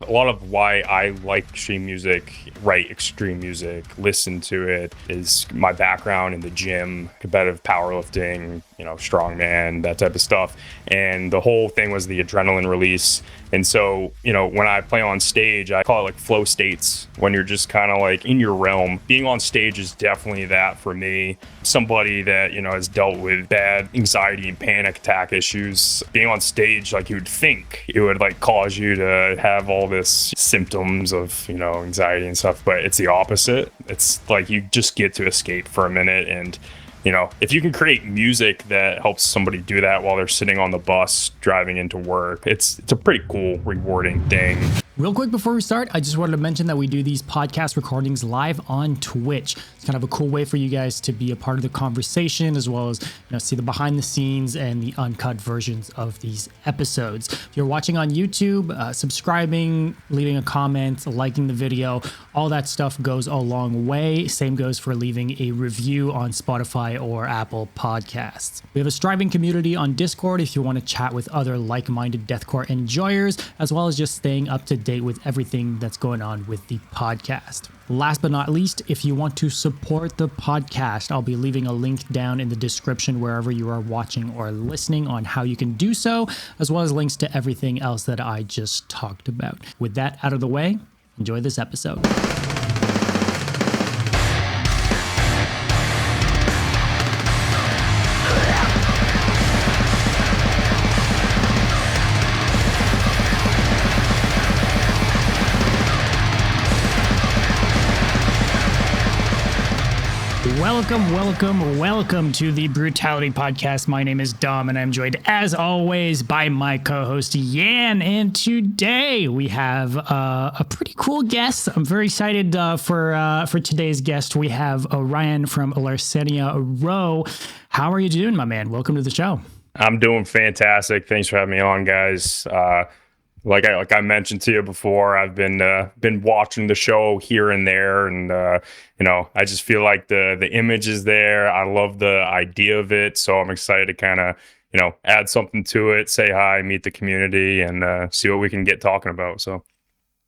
a lot of why I like extreme music, write extreme music, listen to it, is my background in the gym, competitive powerlifting, strongman, that type of stuff. And the whole thing was the adrenaline release. And so, when I play on stage, I call it like flow states, when you're just kind of like in your realm. Being on stage is definitely that for me. Somebody that, has dealt with bad anxiety and panic attack issues, being on stage, like you would think it would like cause you to have all this symptoms of, anxiety and stuff, but it's the opposite. It's like you just get to escape for a minute. And if you can create music that helps somebody do that while they're sitting on the bus driving into work, it's a pretty cool, rewarding thing. Real quick before we start, I just wanted to mention that we do these podcast recordings live on Twitch. It's kind of a cool way for you guys to be a part of the conversation, as well as see the behind the scenes and the uncut versions of these episodes. If you're watching on YouTube, subscribing, leaving a comment, liking the video, all that stuff goes a long way. Same goes for leaving a review on Spotify or Apple Podcasts. We have a striving community on Discord if you want to chat with other like-minded deathcore enjoyers, as well as just staying up to date with everything that's going on with the podcast. Last but not least, if you want to support the podcast, I'll be leaving a link down in the description wherever you are watching or listening on how you can do so, as well as links to everything else that I just talked about. With that out of the way, enjoy this episode. Welcome to the Brutality Podcast. My name is Dom, and I'm joined, as always, by my co-host, Yan. And today we have a pretty cool guest. I'm very excited for today's guest. We have Ryan from Larcenia Roe. How are you doing, my man? Welcome to the show. I'm doing fantastic. Thanks for having me on, guys. Like I mentioned to you before, I've been watching the show here and there, and I just feel like the image is there. I love the idea of it, so I'm excited to kind of add something to it, say hi, meet the community, and see what we can get talking about. So,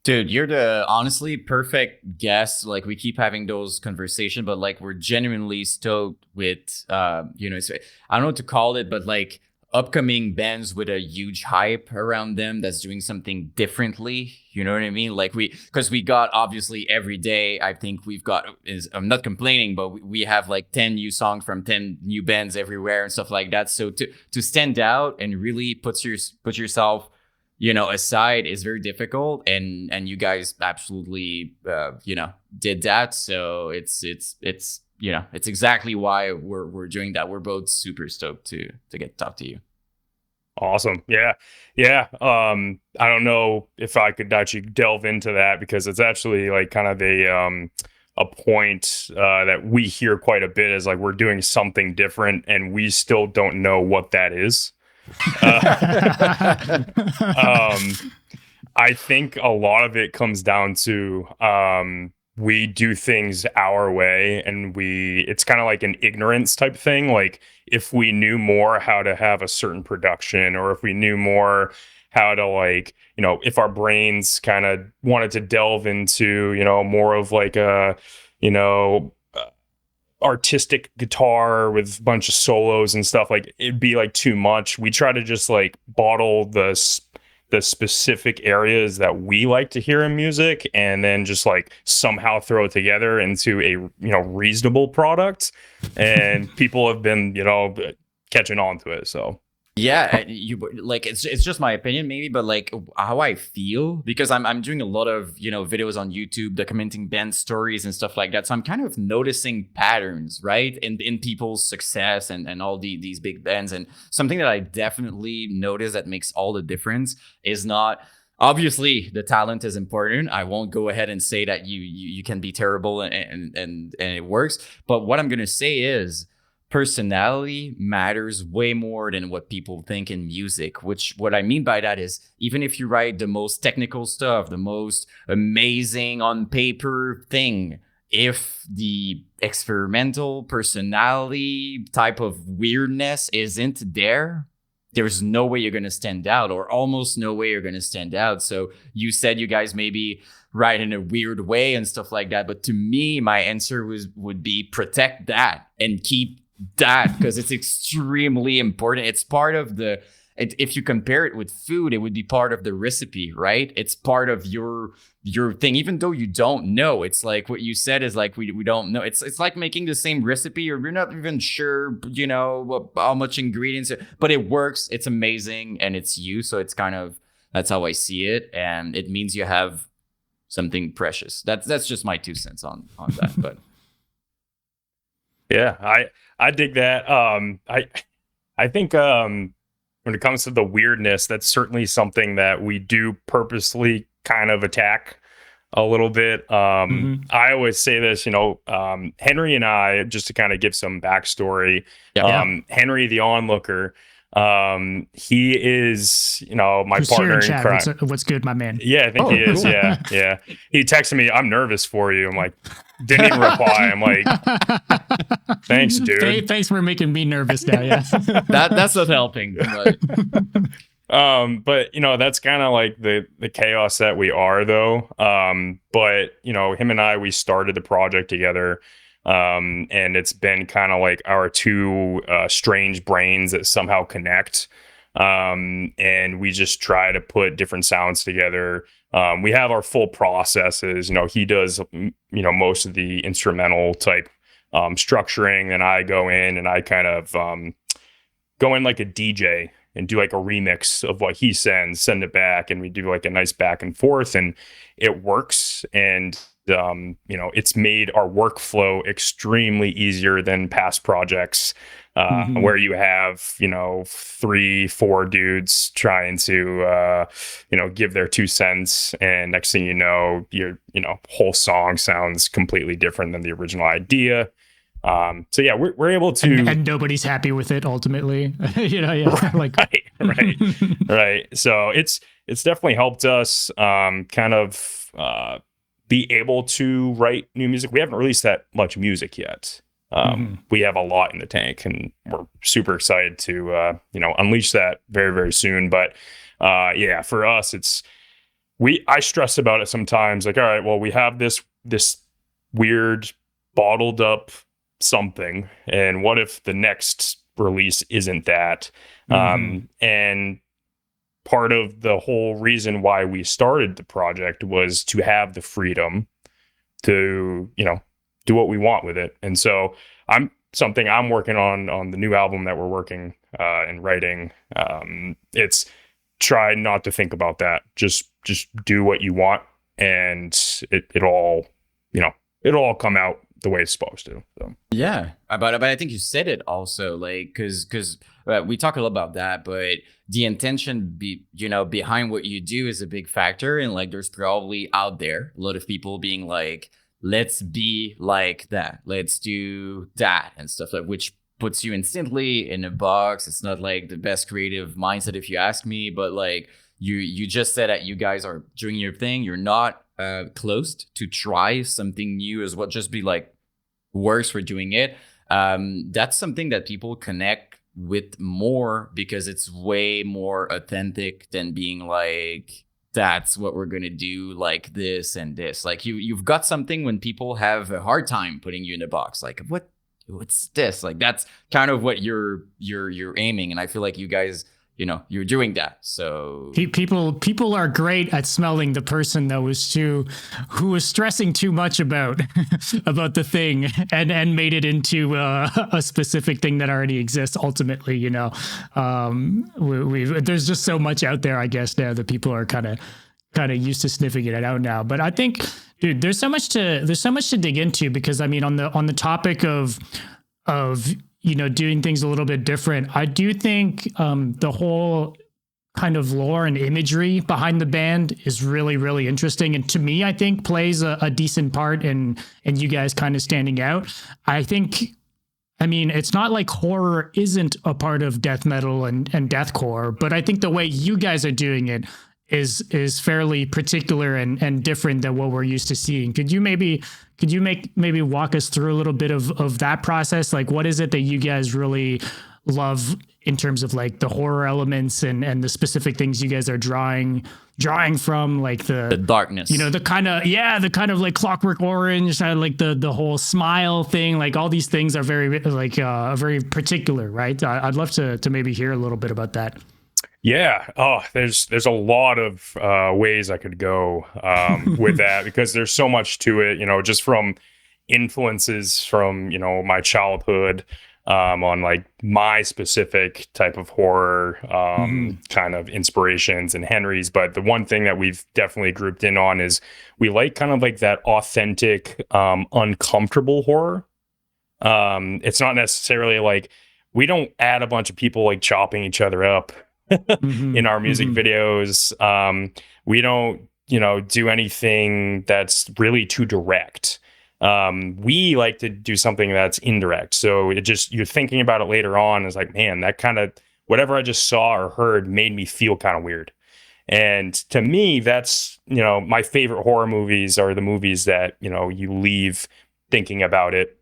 dude, you're the honestly perfect guest. Like, we keep having those conversations, but like we're genuinely stoked with I don't know what to call it, but like upcoming bands with a huge hype around them that's doing something differently. You know what I mean? Like because we got, obviously, every day, I think I'm not complaining, but we have like 10 new songs from 10 new bands everywhere and stuff like that. So to stand out and really put yourself, aside is very difficult. And you guys absolutely, did that. So it's exactly why we're doing that. We're both super stoked to get to talk to you. Awesome. Yeah. I don't know if I could actually delve into that, because it's actually like kind of a point that we hear quite a bit, is like we're doing something different and we still don't know what that is. I think a lot of it comes down to we do things our way, and it's kind of like an ignorance type thing. Like, if we knew more how to have a certain production, or if we knew more how to, like, if our brains kind of wanted to delve into, more of like a, artistic guitar with a bunch of solos and stuff, like, it'd be like too much. We try to just like bottle the specific areas that we like to hear in music, and then just like somehow throw it together into a reasonable product, and people have been catching on to it. So yeah, it's just my opinion maybe, but like how I feel, because I'm doing a lot of videos on YouTube documenting band stories and stuff like that, so I'm kind of noticing patterns, right, in people's success and all these big bands. And something that I definitely notice that makes all the difference is not, obviously the talent is important. I won't go ahead and say that you can be terrible and it works, but what I'm gonna say is personality matters way more than what people think in music. Which, what I mean by that is, even if you write the most technical stuff, the most amazing on paper thing, if the experimental personality type of weirdness isn't there, there's no way you're going to stand out, or almost no way you're going to stand out. So you said you guys maybe write in a weird way and stuff like that. But to me, my answer would be protect that and keep that, because it's extremely important. It's part of if you compare it with food, it would be part of the recipe, right? It's part of your thing, even though you don't know. It's like what you said is like, we don't know. It's like making the same recipe, or we're not even sure, how much ingredients, but it works. It's amazing. And it's you. So it's kind of, that's how I see it. And it means you have something precious. That's just my 2 cents on that. But yeah, I dig that. I think, when it comes to the weirdness, that's certainly something that we do purposely kind of attack a little bit. I always say this, Henry and I, just to kind of give some backstory, Henry the onlooker, he is, my Who's partner in chat? crime. What's good, my man? Yeah, I think he is. Cool. Yeah. He texted me, "I'm nervous for you." I'm like, didn't even reply. I'm like, thanks, dude. Thanks for making me nervous now. Yeah. that's not helping. But that's kind of like the chaos that we are, though. But him and I, we started the project together. And it's been kind of like our two strange brains that somehow connect. And we just try to put different sounds together. We have our full processes. He does, most of the instrumental type structuring, and I go in and I kind of go in like a DJ and do like a remix of what he send it back, and we do like a nice back and forth, and it works. And it's made our workflow extremely easier than past projects where you have 3-4 dudes trying to give their 2 cents, and next thing you know, your whole song sounds completely different than the original idea. So yeah, we're able to, and nobody's happy with it ultimately. Like right. So it's definitely helped us kind of be able to write new music. We haven't released that much music yet. We have a lot in the tank, and we're super excited to unleash that very, very soon. But for us, I stress about it sometimes. Like, all right, well, we have this weird bottled up something, and what if the next release isn't that? And part of the whole reason why we started the project was to have the freedom to, do what we want with it. And so I'm working on the new album that we're working and writing. It's try not to think about that. Just do what you want, and it'll all come out the way it's supposed to. So. Yeah, but I think you said it also, like, because we talk a lot about that, but the intention behind what you do is a big factor. And like, there's probably out there a lot of people being like, let's be like that, let's do that and stuff, like, which puts you instantly in a box. It's not like the best creative mindset, if you ask me. But like, you just said that you guys are doing your thing. You're not closed to try something new as well. Just be like, works for doing it. That's something that people connect with more, because it's way more authentic than being like, that's what we're gonna do, like this and this. Like you've got something when people have a hard time putting you in a box. Like, what's this? Like, that's kind of what you're aiming. And I feel like you guys, you're doing that. So people are great at smelling the person that who was stressing too much about the thing and made it into a specific thing that already exists. Ultimately, there's just so much out there, I guess, now that people are kind of used to sniffing it out now. But I think, dude, there's so much to dig into, because I mean, on the topic of doing things a little bit different, I do think the whole kind of lore and imagery behind the band is really, really interesting. And to me, I think plays a decent part in you guys kind of standing out. I mean, it's not like horror isn't a part of death metal and deathcore, but I think the way you guys are doing it is fairly particular and different than what we're used to seeing. Could you maybe walk us through a little bit of that process? Like, what is it that you guys really love in terms of like the horror elements and the specific things you guys are drawing from, like the darkness, the kind of like Clockwork Orange, like the whole smile thing, like all these things are very like very particular, right? I'd love to maybe hear a little bit about that. Yeah. Oh, there's a lot of ways I could go with that, because there's so much to it, just from influences from, my childhood, on like my specific type of horror, kind of inspirations and Henry's. But the one thing that we've definitely grouped in on is we like kind of like that authentic, uncomfortable horror. It's not necessarily like, we don't add a bunch of people like chopping each other up in our music videos. We don't, do anything that's really too direct. We like to do something that's indirect. So you're thinking about it later on. It's like, man, that kind of, whatever I just saw or heard made me feel kind of weird. And to me, that's, my favorite horror movies are the movies that, you leave thinking about it.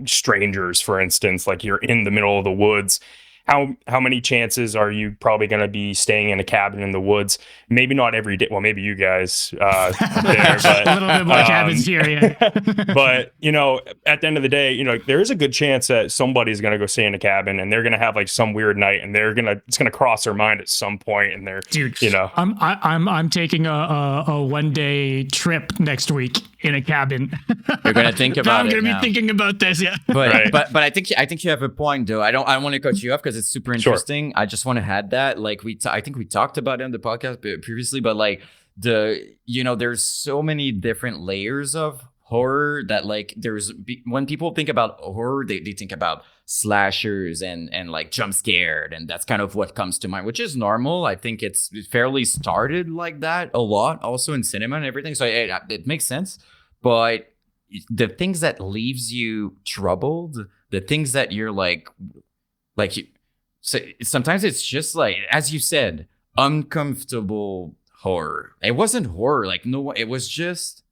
Strangers, for instance, like you're in the middle of the woods. How many chances are you probably going to be staying in a cabin in the woods? Maybe not every day. Well, maybe you guys there, but a little bit more cabins here. Yeah. But at the end of the day, there is a good chance that somebody's going to go stay in a cabin, and they're going to have like some weird night, and it's going to cross their mind at some point, and they're, dude, I'm taking a 1-day trip next week in a cabin. You're going to think about it. I'm going to be thinking about this. Yeah. But right. but I think you have a point, though. I don't want to cut you off because it's super interesting. Sure. I just want to add that, like, I think we talked about it on the podcast previously, but like there's so many different layers of horror that, like, when people think about horror, they think about slashers and like jump scared, and that's kind of what comes to mind, which is normal. I think it's fairly started like that a lot also in cinema and everything, so it makes sense. But the things that leaves you troubled, the things that you're so sometimes it's just like, as you said, uncomfortable horror. It wasn't horror, like, no, it was just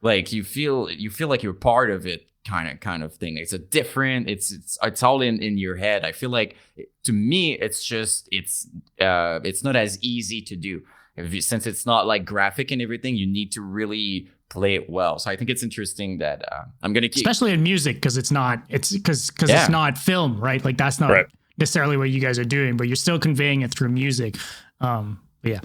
like you feel like you're part of it, kind of thing. It's it's all in your head. I feel like, to me, it's not as easy to do. Since it's not like graphic and everything, you need to really play it well. So I think it's interesting that I'm gonna keep, especially in music, because it's not film, right? Like that's not necessarily what you guys are doing, but you're still conveying it through music. And a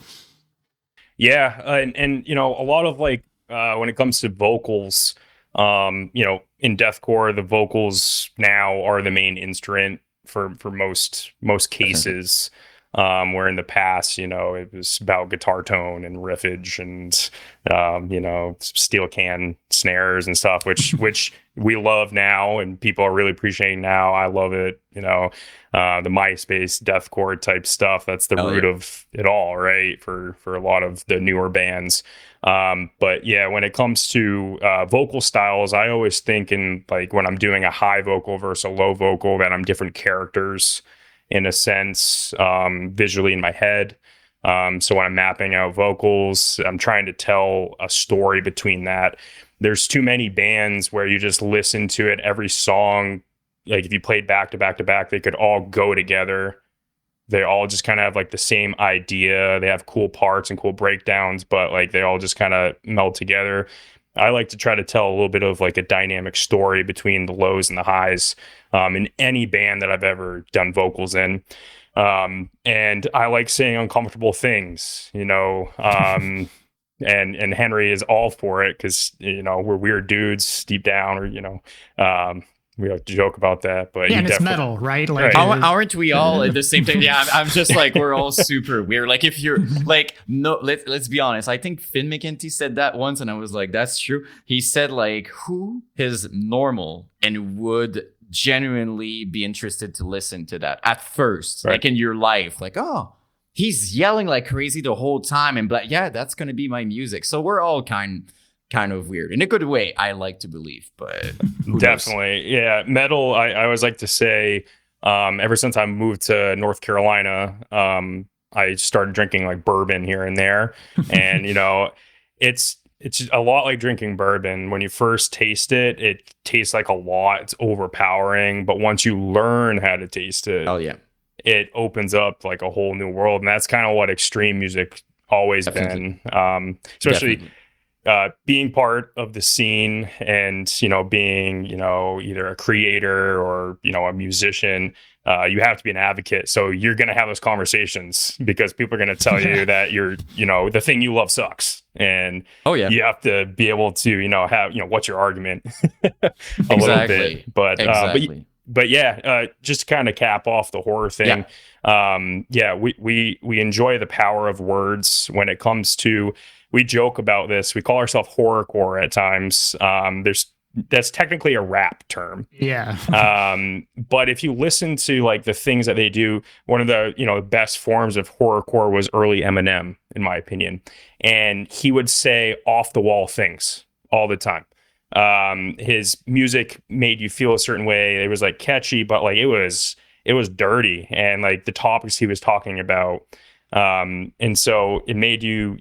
lot of like when it comes to vocals, in deathcore, the vocals now are the main instrument for most cases. Where in the past, it was about guitar tone and riffage and, steel can snares and stuff, which we love now and people are really appreciating now. I love it. The MySpace deathcore type stuff. That's the root of it all, right? For a lot of the newer bands. But yeah, when it comes to vocal styles, I always think in like when I'm doing a high vocal versus a low vocal, that I'm different characters in a sense, visually in my head. So when I'm mapping out vocals, I'm trying to tell a story between that. There's too many bands where you just listen to it, every song, like if you played back to back to back, they could all go together. They all just kind of have like the same idea. They have cool parts and cool breakdowns, but like they all just kind of meld together. I like to try to tell a little bit of like a dynamic story between the lows and the highs in any band that I've ever done vocals in. And I like saying uncomfortable things, and Henry is all for it because, we're weird dudes deep down, or, we have to joke about that, but and it's metal, right? Like, aren't we all at the same time? Yeah, I'm just like, we're all super weird. Like, if you're like, no, let's be honest. I think Finn McKenty said that once, and I was like, that's true. He said, like, who is normal and would genuinely be interested to listen to that at first, like in your life, like, oh, he's yelling like crazy the whole time, and like, yeah, that's gonna be my music. So we're all kind of weird in a good way, I like to believe, but definitely knows? Yeah, metal, I always like to say, ever since I moved to North Carolina, I started drinking like bourbon here and there, and it's a lot like drinking bourbon. When you first taste it, it tastes like a lot, it's overpowering, but once you learn how to taste it, oh yeah, it opens up like a whole new world. And that's kind of what extreme music always Definitely. been, especially Definitely. being part of the scene and, being, either a creator or, a musician. You have to be an advocate. So you're going to have those conversations because people are going to tell you that the thing you love sucks. And Oh yeah. you have to be able to, have, what's your argument a little Exactly. bit. Exactly. But yeah, just to kind of cap off the horror thing. We enjoy the power of words when it comes to, we joke about this. We call ourselves horrorcore at times. That's technically a rap term. Yeah. But if you listen to like the things that they do, one of the best forms of horrorcore was early Eminem, in my opinion, and he would say off the wall things all the time. His music made you feel a certain way. It was like catchy, but like it was dirty, and like the topics he was talking about. And so it made you,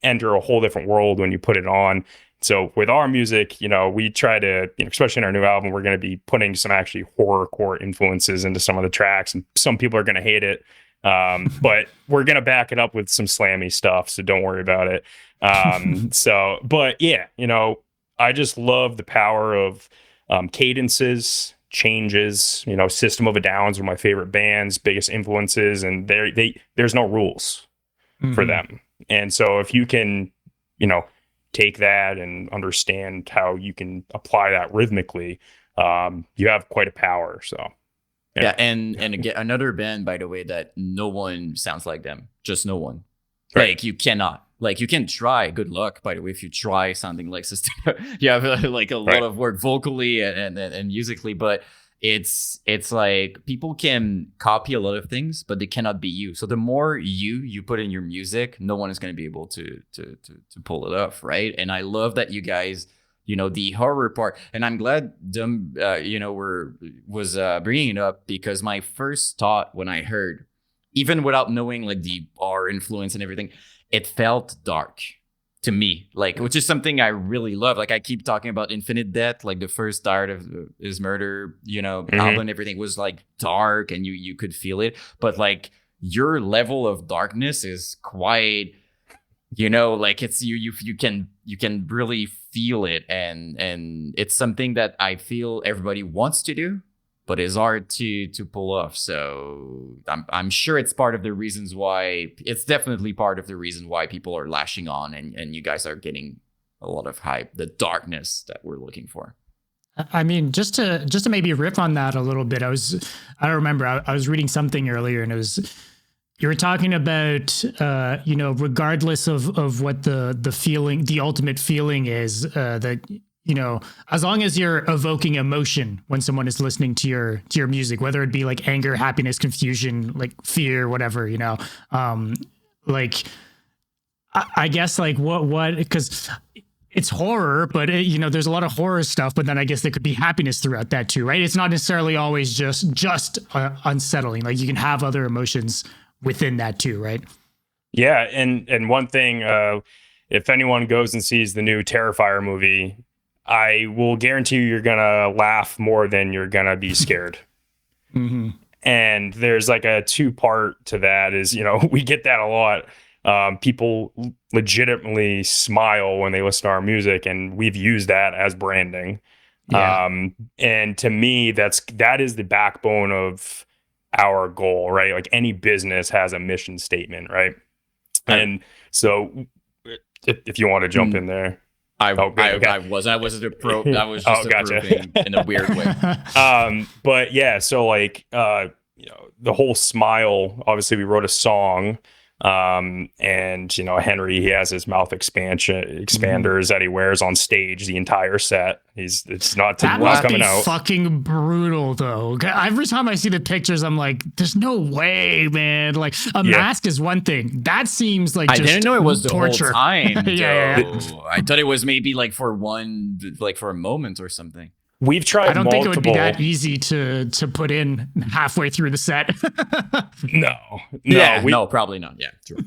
enter a whole different world when you put it on. So with our music, we try to, especially in our new album, we're going to be putting some actually horrorcore influences into some of the tracks, and some people are going to hate it. But we're going to back it up with some slammy stuff. So don't worry about it. But yeah, I just love the power of cadences, changes. System of a Down's one of my favorite bands, biggest influences, and there's no rules for them. And so if you can, take that and understand how you can apply that rhythmically, you have quite a power. So yeah, and again, another band, by the way, that no one sounds like them. Just no one. Right. Like you cannot. Like you can try. Good luck, by the way, if you try sounding like System. You have like a lot of work vocally and musically, but it's like people can copy a lot of things, but they cannot be you. So the more you put in your music, no one is going to be able to pull it off, right? And I love that you guys, the horror part, and I'm glad Dom, was bringing it up, because my first thought when I heard, even without knowing like the R influence and everything, it felt dark to me, like, which is something I really love. Like I keep talking about Infinite Death, like the first Art of His Murder, album and everything was like dark and you could feel it. But like your level of darkness is quite, like it's you can really feel it, and it's something that I feel everybody wants to do, but it's hard to pull off. So I'm sure it's part of the reasons why, it's definitely part of the reason why people are lashing on, and you guys are getting a lot of hype, the darkness that we're looking for. I mean, just to maybe riff on that a little bit, I don't remember, I was reading something earlier, and you were talking about, regardless of what the feeling, the ultimate feeling is, that, as long as you're evoking emotion when someone is listening to your music, whether it be like anger, happiness, confusion, like fear, whatever, like I guess like what, because it's horror, but there's a lot of horror stuff, but then I guess there could be happiness throughout that too, right? It's not necessarily always just unsettling. Like you can have other emotions within that too, right? Yeah, and one thing, if anyone goes and sees the new Terrifier movie, I will guarantee you're gonna laugh more than you're gonna be scared. Mm-hmm. And there's like a 2-part to that. Is we get that a lot. People legitimately smile when they listen to our music, and we've used that as branding. Yeah. And to me, that is the backbone of our goal, right? Like any business has a mission statement, right? And so if you want to jump in there. I wasn't a pro. I was just approving in a weird way. But yeah, so like the whole smile, obviously we wrote a song, and Henry, he has his mouth expanders that he wears on stage the entire set. It's not coming out. Fucking brutal though. Every time I see the pictures, I'm like, there's no way, man. Like a mask is one thing. That seems like I didn't know it was torture. The whole time. Yeah. I thought it was maybe like for a moment or something. We've tried. I don't think it would be that multiple. easy to put in halfway through the set. No, probably not. Yeah, true.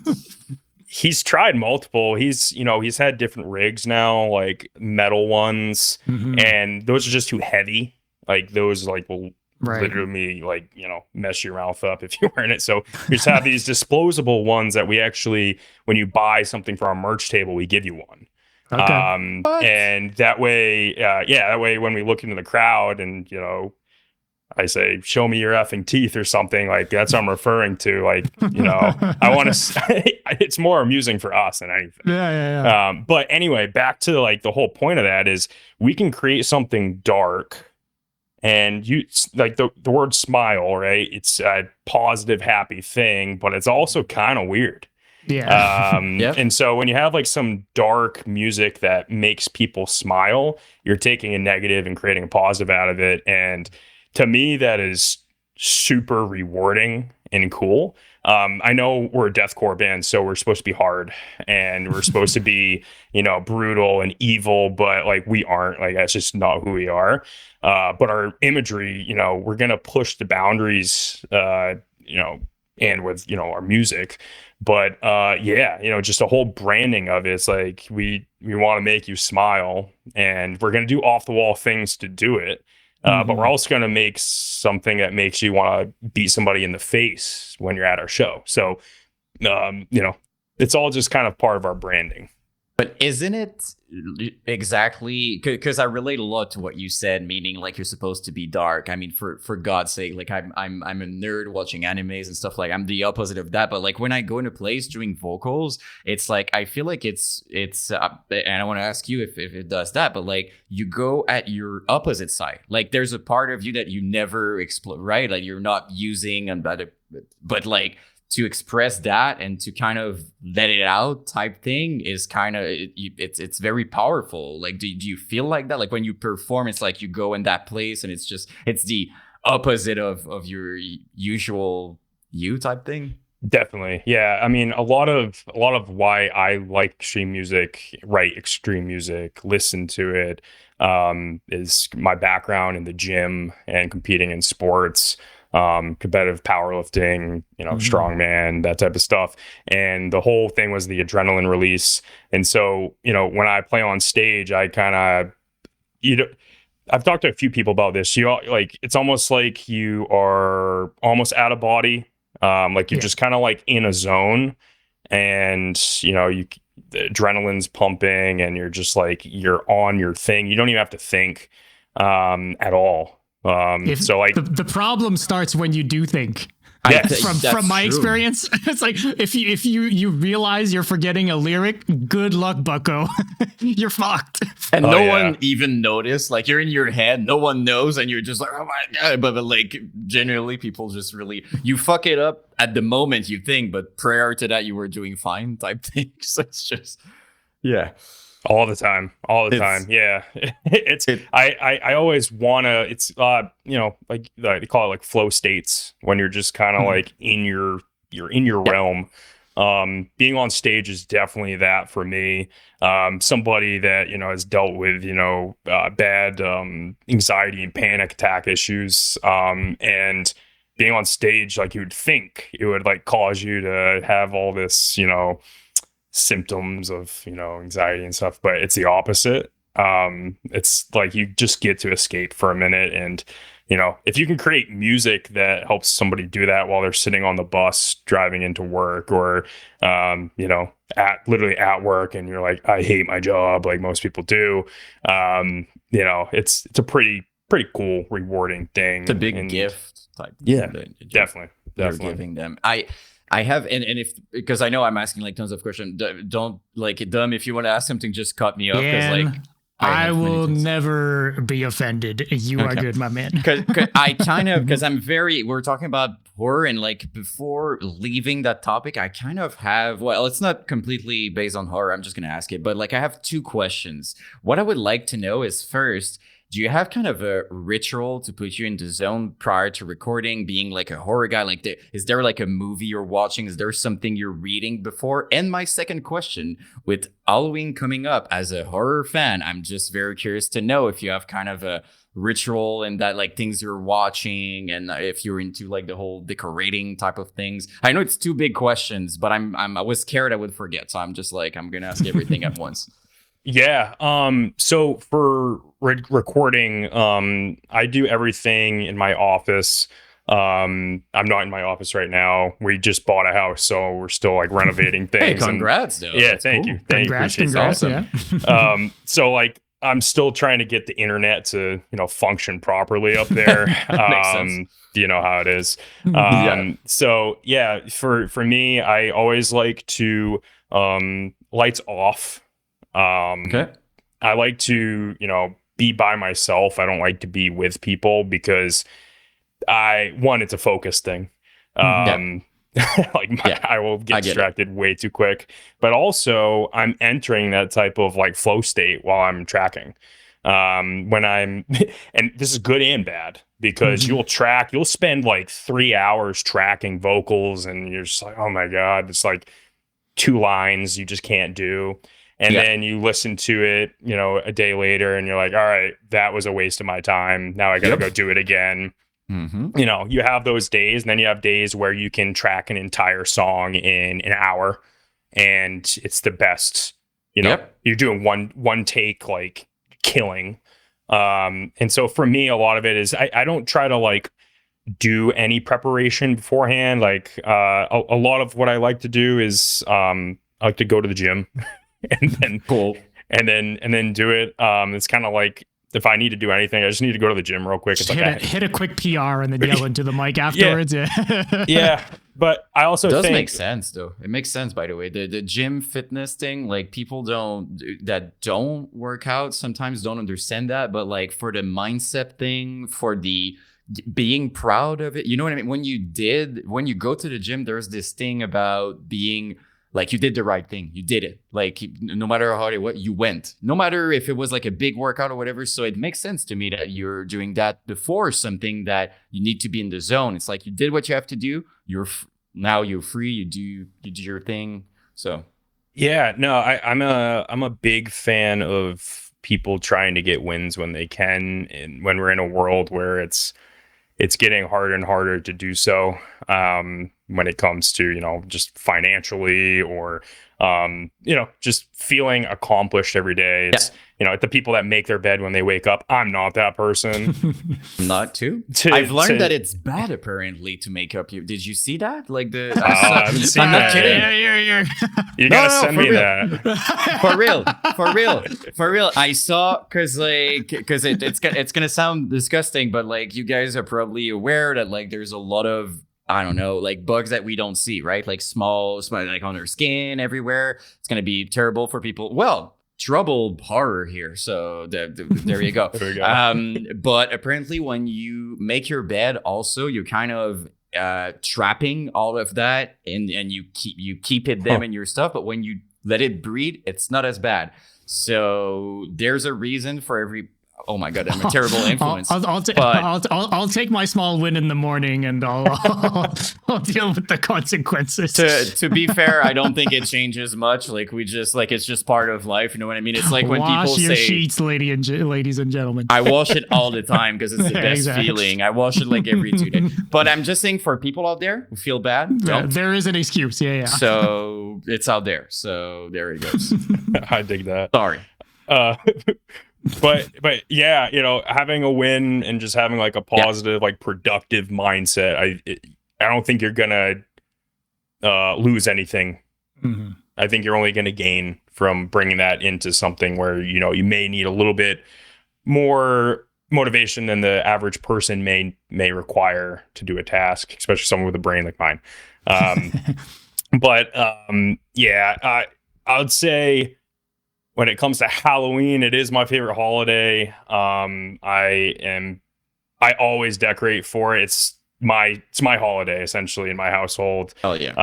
He's tried multiple. He's had different rigs now, like metal ones, and those are just too heavy. Like those will Right. literally like, mess your mouth up if you wear it. So we just have these disposable ones that we actually, when you buy something for our merch table, we give you one. Okay. And that way, that way when we look into the crowd and, I say, show me your effing teeth or something, like that's what I'm referring to. Like, I want to, it's more amusing for us than anything. Yeah. But anyway, back to like the whole point of that is we can create something dark, and you like the word smile, right? It's a positive, happy thing, but it's also kind of weird. Yeah. And so when you have like some dark music that makes people smile, you're taking a negative and creating a positive out of it. And to me, that is super rewarding and cool. I know we're a deathcore band, so we're supposed to be hard and we're supposed to be, brutal and evil, but like we aren't. Like that's just not who we are. But our imagery, we're gonna push the boundaries, and with our music. But just the whole branding of it, it's like we want to make you smile, and we're gonna do off the wall things to do it. But we're also going to make something that makes you want to beat somebody in the face when you're at our show. So, it's all just kind of part of our branding. But isn't it exactly, because I relate a lot to what you said, meaning like you're supposed to be dark. I mean, for God's sake, like I'm a nerd watching animes and stuff. Like I'm the opposite of that. But like when I go into place doing vocals, it's like I feel like it's and I want to ask you if it does that. But like you go at your opposite side. Like there's a part of you that you never explore, right? Like you're not using, but like to express that and to kind of let it out type thing is kind of it's very powerful. Like do you feel like that? Like when you perform, it's like you go in that place and it's the opposite of your usual you type thing. Definitely. Yeah. I mean, a lot of why I like extreme music, write extreme music, listen to it, is my background in the gym and competing in sports. Competitive powerlifting, strongman, that type of stuff. And the whole thing was the adrenaline release. And so, when I play on stage, I kind of, I've talked to a few people about this. It's almost like you are almost out of body. Like you're just kind of like in a zone, and, the adrenaline's pumping and you're just like, you're on your thing. You don't even have to think, at all. So like the problem starts when you do think. Yes, from my experience, it's like if you realize you're forgetting a lyric, good luck, bucko. You're fucked. And no one even noticed. Like you're in your head, no one knows, and you're just like, oh my god. But like generally, people just really you fuck it up at the moment you think, but prior to that, you were doing fine type thing. So it's just all the time. Yeah. I always want to, it's, like they call it like flow states when you're just kind of like you're in your realm. Being on stage is definitely that for me. Somebody that, has dealt with, bad, anxiety and panic attack issues. And being on stage, like you would think it would like cause you to have all this, symptoms of anxiety and stuff, but it's the opposite. It's like you just get to escape for a minute, and if you can create music that helps somebody do that while they're sitting on the bus driving into work, or literally at work, and you're like, I hate my job, like most people do, it's a pretty cool, rewarding thing. It's a big gift type. Definitely giving them. I have, and if, because I know I'm asking like tons of questions, don't like it dumb. If you want to ask something, just cut me off. Because like I will never be offended. You are good, my man. Because we're talking about horror, and like before leaving that topic, I kind of have, well, it's not completely based on horror. I'm just going to ask it, but like I have two questions. What I would like to know is first, do you have kind of a ritual to put you in the zone prior to recording, being like a horror guy? Like, is there like a movie you're watching? Is there something you're reading before? And my second question, with Halloween coming up, as a horror fan, I'm just very curious to know if you have kind of a ritual and that like things you're watching, and if you're into like the whole decorating type of things. I know it's two big questions, but I was scared I would forget. So I'm just like, I'm going to ask everything at once. Yeah. So for recording, I do everything in my office. I'm not in my office right now. We just bought a house, so we're still like renovating things. Hey, congrats, though. Yeah, thank you. Thank you. Appreciate that. Yeah. So like I'm still trying to get the internet to, function properly up there. Makes sense. You know how it is. Yeah. So yeah, for me, I always like to lights off. Okay. I like to, be by myself. I don't like to be with people because it's a focus thing. I will get distracted way too quick, but also I'm entering that type of like flow state while I'm tracking. When I'm, and this is good and bad because you'll spend like 3 hours tracking vocals and you're just like, oh my God, it's like 2 lines you just can't do. And then you listen to it, a day later and you're like, all right, that was a waste of my time. Now I got to go do it again. You have those days, and then you have days where you can track an entire song in an hour and it's the best, you're doing one take, like killing. And so for me, a lot of it is, I don't try to like do any preparation beforehand. Like, a lot of what I like to do is, I like to go to the gym and then and then do it. It's kind of like, if I need to do anything, I just need to go to the gym real quick. Just hit a quick PR and then yell into the mic afterwards. Yeah. But I also think... It does think... make sense, though. It makes sense, by the way. The gym fitness thing, like people that don't work out sometimes don't understand that. But like for the mindset thing, for the being proud of it, you know what I mean? When you go to the gym, there's this thing about being... Like you did the right thing. You did it. Like no matter how hard it was, you went. No matter if it was like a big workout or whatever. So it makes sense to me that you're doing that before something that you need to be in the zone. It's like you did what you have to do. Now you're free. You do your thing. So yeah, no, I'm a big fan of people trying to get wins when they can, and when we're in a world where it's getting harder and harder to do so. When it comes to, just financially or, just feeling accomplished every day. It's, the people that make their bed when they wake up. I'm not that person. Not too. I've learned that it's bad apparently to make up. Did you see that? Like I'm not kidding. Yeah. You gotta send me that. For real. I saw because it's gonna sound disgusting, but like you guys are probably aware that like there's a lot of, I don't know, like bugs that we don't see, right? Like small, like on their skin everywhere. It's going to be terrible for people. Well, trouble horror here. So there you go. There we go. But apparently when you make your bed also, you're kind of trapping all of that and you keep it them in your stuff. But when you let it breathe, it's not as bad. So there's a reason for every... Oh my God, I'm a terrible influence. I'll take my small win in the morning and I'll deal with the consequences. To be fair, I don't think it changes much. Like it's just part of life. You know what I mean? It's like when people say... Wash your sheets, ladies and gentlemen. I wash it all the time because it's the best feeling. I wash it like every 2 days. But I'm just saying for people out there who feel bad, there is an excuse. Yeah. So it's out there. So there it goes. I dig that. Sorry. But yeah, having a win and just having like a positive, like productive mindset, I don't think you're gonna lose anything. I think you're only gonna gain from bringing that into something where you may need a little bit more motivation than the average person may require to do a task, especially someone with a brain like mine. I would say, when it comes to Halloween, it is my favorite holiday. I always decorate for it. It's my holiday essentially in my household. Oh yeah.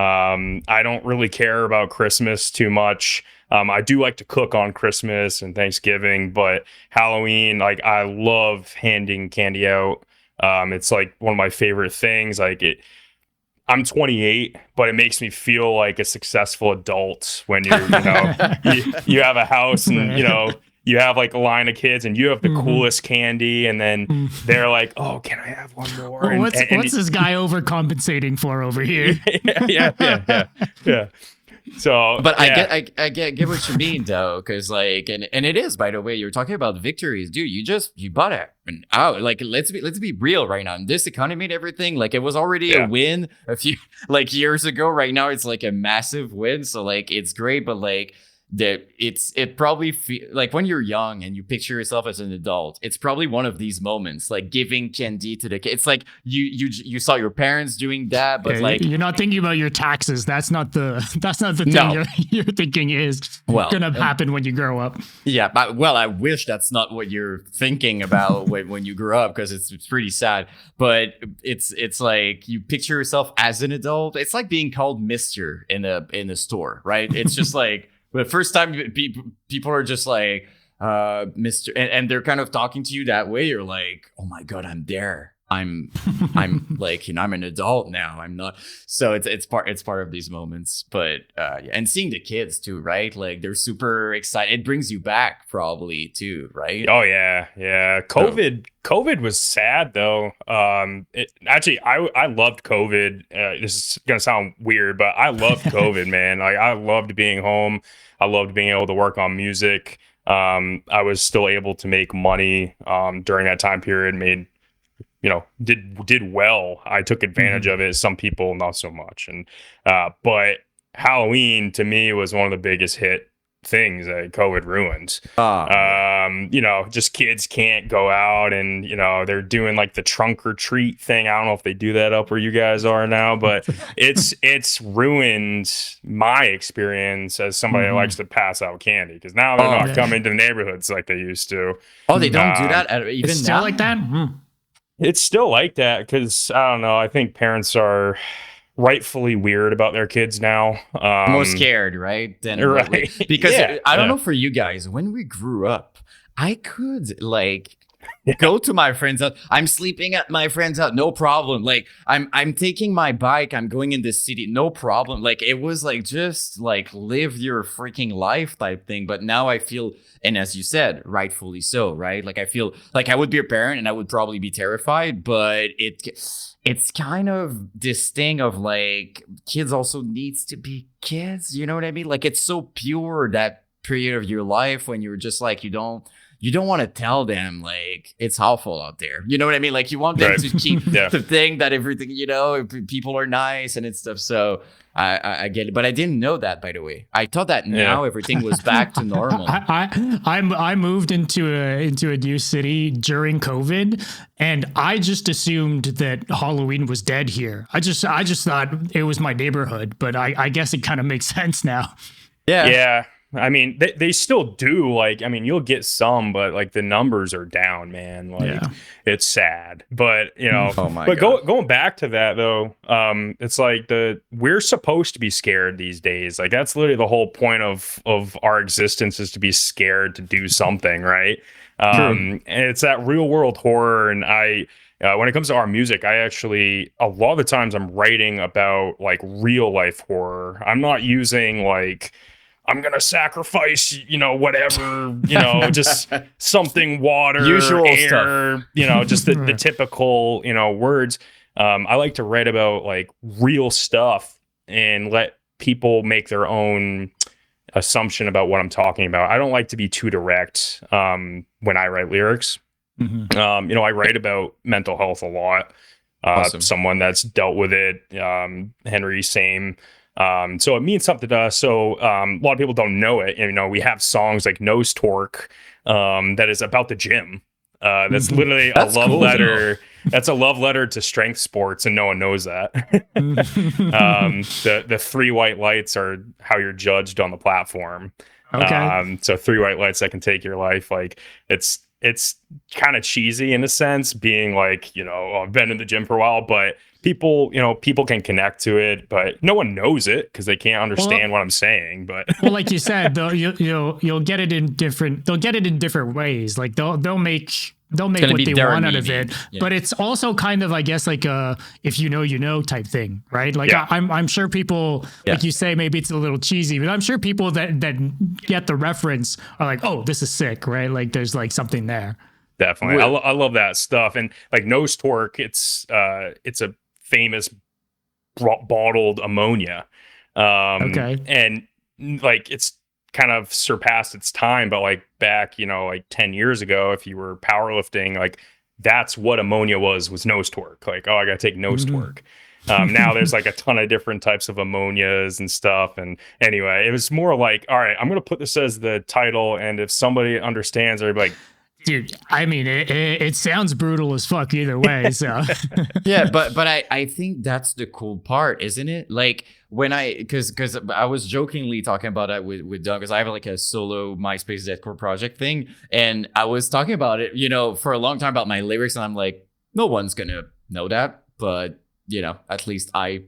I don't really care about Christmas too much. I do like to cook on Christmas and Thanksgiving, but Halloween, like I love handing candy out. It's like one of my favorite things. I'm 28, but it makes me feel like a successful adult when you have a house and, you have like a line of kids and you have the coolest candy. And then they're like, oh, can I have one more? What's this guy overcompensating for over here? Yeah. So, But yeah. I get what you mean though, because like, and it is, by the way, you're talking about victories, dude. You bought it and out. Like, let's be real right now. In this economy and everything, like, it was already a win a few like years ago. Right now, it's like a massive win. So like, it's great, but like, it probably like when you're young and you picture yourself as an adult, it's probably one of these moments, like giving candy to the kids. It's like you saw your parents doing that, but like, you're not thinking about your taxes. That's not the thing No. you're thinking is gonna happen when you grow up. Yeah, but, well, I wish that's not what you're thinking about when you grow up, because it's pretty sad. But it's like you picture yourself as an adult. It's like being called Mister in a store, right? It's just like the first time people are just like Mister, and they're kind of talking to you that way. You're like, oh my god, I'm there. I'm like, I'm an adult now. I'm not. So it's part of these moments. But and seeing the kids too, right? Like, they're super excited. It brings you back probably too, right? Oh yeah. COVID was sad though. Actually, I loved COVID. This is gonna sound weird, but I loved COVID, man. Like, I loved being home. I loved being able to work on music. I was still able to make money during that time period. Did well. I took advantage of it. Some people not so much. And but Halloween to me was one of the biggest hit things that COVID ruined. Just kids can't go out, and they're doing like the trunk or treat thing. I don't know if they do that up where you guys are now, but it's ruined my experience as somebody that likes to pass out candy, because now they're not coming to the neighborhoods like they used to. Oh, they don't do that even it's now? still like that. It's still like that because I don't know. I think parents are rightfully weird about their kids now. More scared, right? Right. Because I don't know for you guys, when we grew up, I could like go to my friend's house. I'm sleeping at my friend's house, no problem. Like, I'm taking my bike, I'm going in the city, no problem. Like, it was like, just like, live your freaking life type thing. But now I feel, and as you said, rightfully so, right? Like, I feel like I would be a parent and I would probably be terrified, but it's kind of this thing of like, kids also needs to be kids, you know what I mean? Like, it's so pure, that period of your life when you're just like, you don't want to tell them like it's awful out there. You know what I mean? Like, you want them to keep the thing that everything, people are nice and stuff. So I get it. But I didn't know that, by the way. I thought that now everything was back to normal. I moved into a new city during COVID, and I just assumed that Halloween was dead here. I just thought it was my neighborhood, but I guess it kind of makes sense now. Yeah. I mean, they still do. Like, I mean, you'll get some, but like the numbers are down, man. Like, it's sad. But going back to that though, it's like we're supposed to be scared these days. Like, that's literally the whole point of our existence, is to be scared to do something, right? And it's that real world horror. And when it comes to our music, I actually, a lot of the times I'm writing about like real life horror. I'm not using like, I'm going to sacrifice, whatever, just something, water, usual air, stuff. Just the typical, words. I like to write about like real stuff and let people make their own assumption about what I'm talking about. I don't like to be too direct when I write lyrics. I write about mental health a lot. Awesome. Someone that's dealt with it. Henry, same. So it means something to us. So a lot of people don't know it. We have songs like Nose Torque that is about the gym. That's literally a love letter. That's a love letter to strength sports, and no one knows that. The 3 white lights are how you're judged on the platform. Okay. So 3 white lights that can take your life. Like, it's kind of cheesy in a sense, being like, I've been in the gym for a while, but people can connect to it, but no one knows it because they can't understand what I'm saying. But like you said, you'll get it in different. They'll get it in different ways. Like they'll make what they want out of it. Yeah. But it's also kind of, I guess, like a if you know type thing, right? Like I'm sure people, like you say, maybe it's a little cheesy, but I'm sure people that get the reference are like, oh, this is sick, right? Like there's like something there. Definitely, I love that stuff. And like Nose Torque, it's a famous bottled ammonia. Okay. And like it's kind of surpassed its time, but like back, like 10 years ago, if you were powerlifting, like that's what ammonia was nose torque. Like, oh, I gotta take nose torque. Now there's like a ton of different types of ammonias and stuff. And anyway, it was more like, all right, I'm going to put this as the title. And if somebody understands, they're like, dude, I mean, it sounds brutal as fuck either way. So yeah, but I think that's the cool part, isn't it? Like when because I was jokingly talking about that with Doug, because I have like a solo MySpace deathcore project thing, and I was talking about it, for a long time about my lyrics, and I'm like, no one's gonna know that, but at least I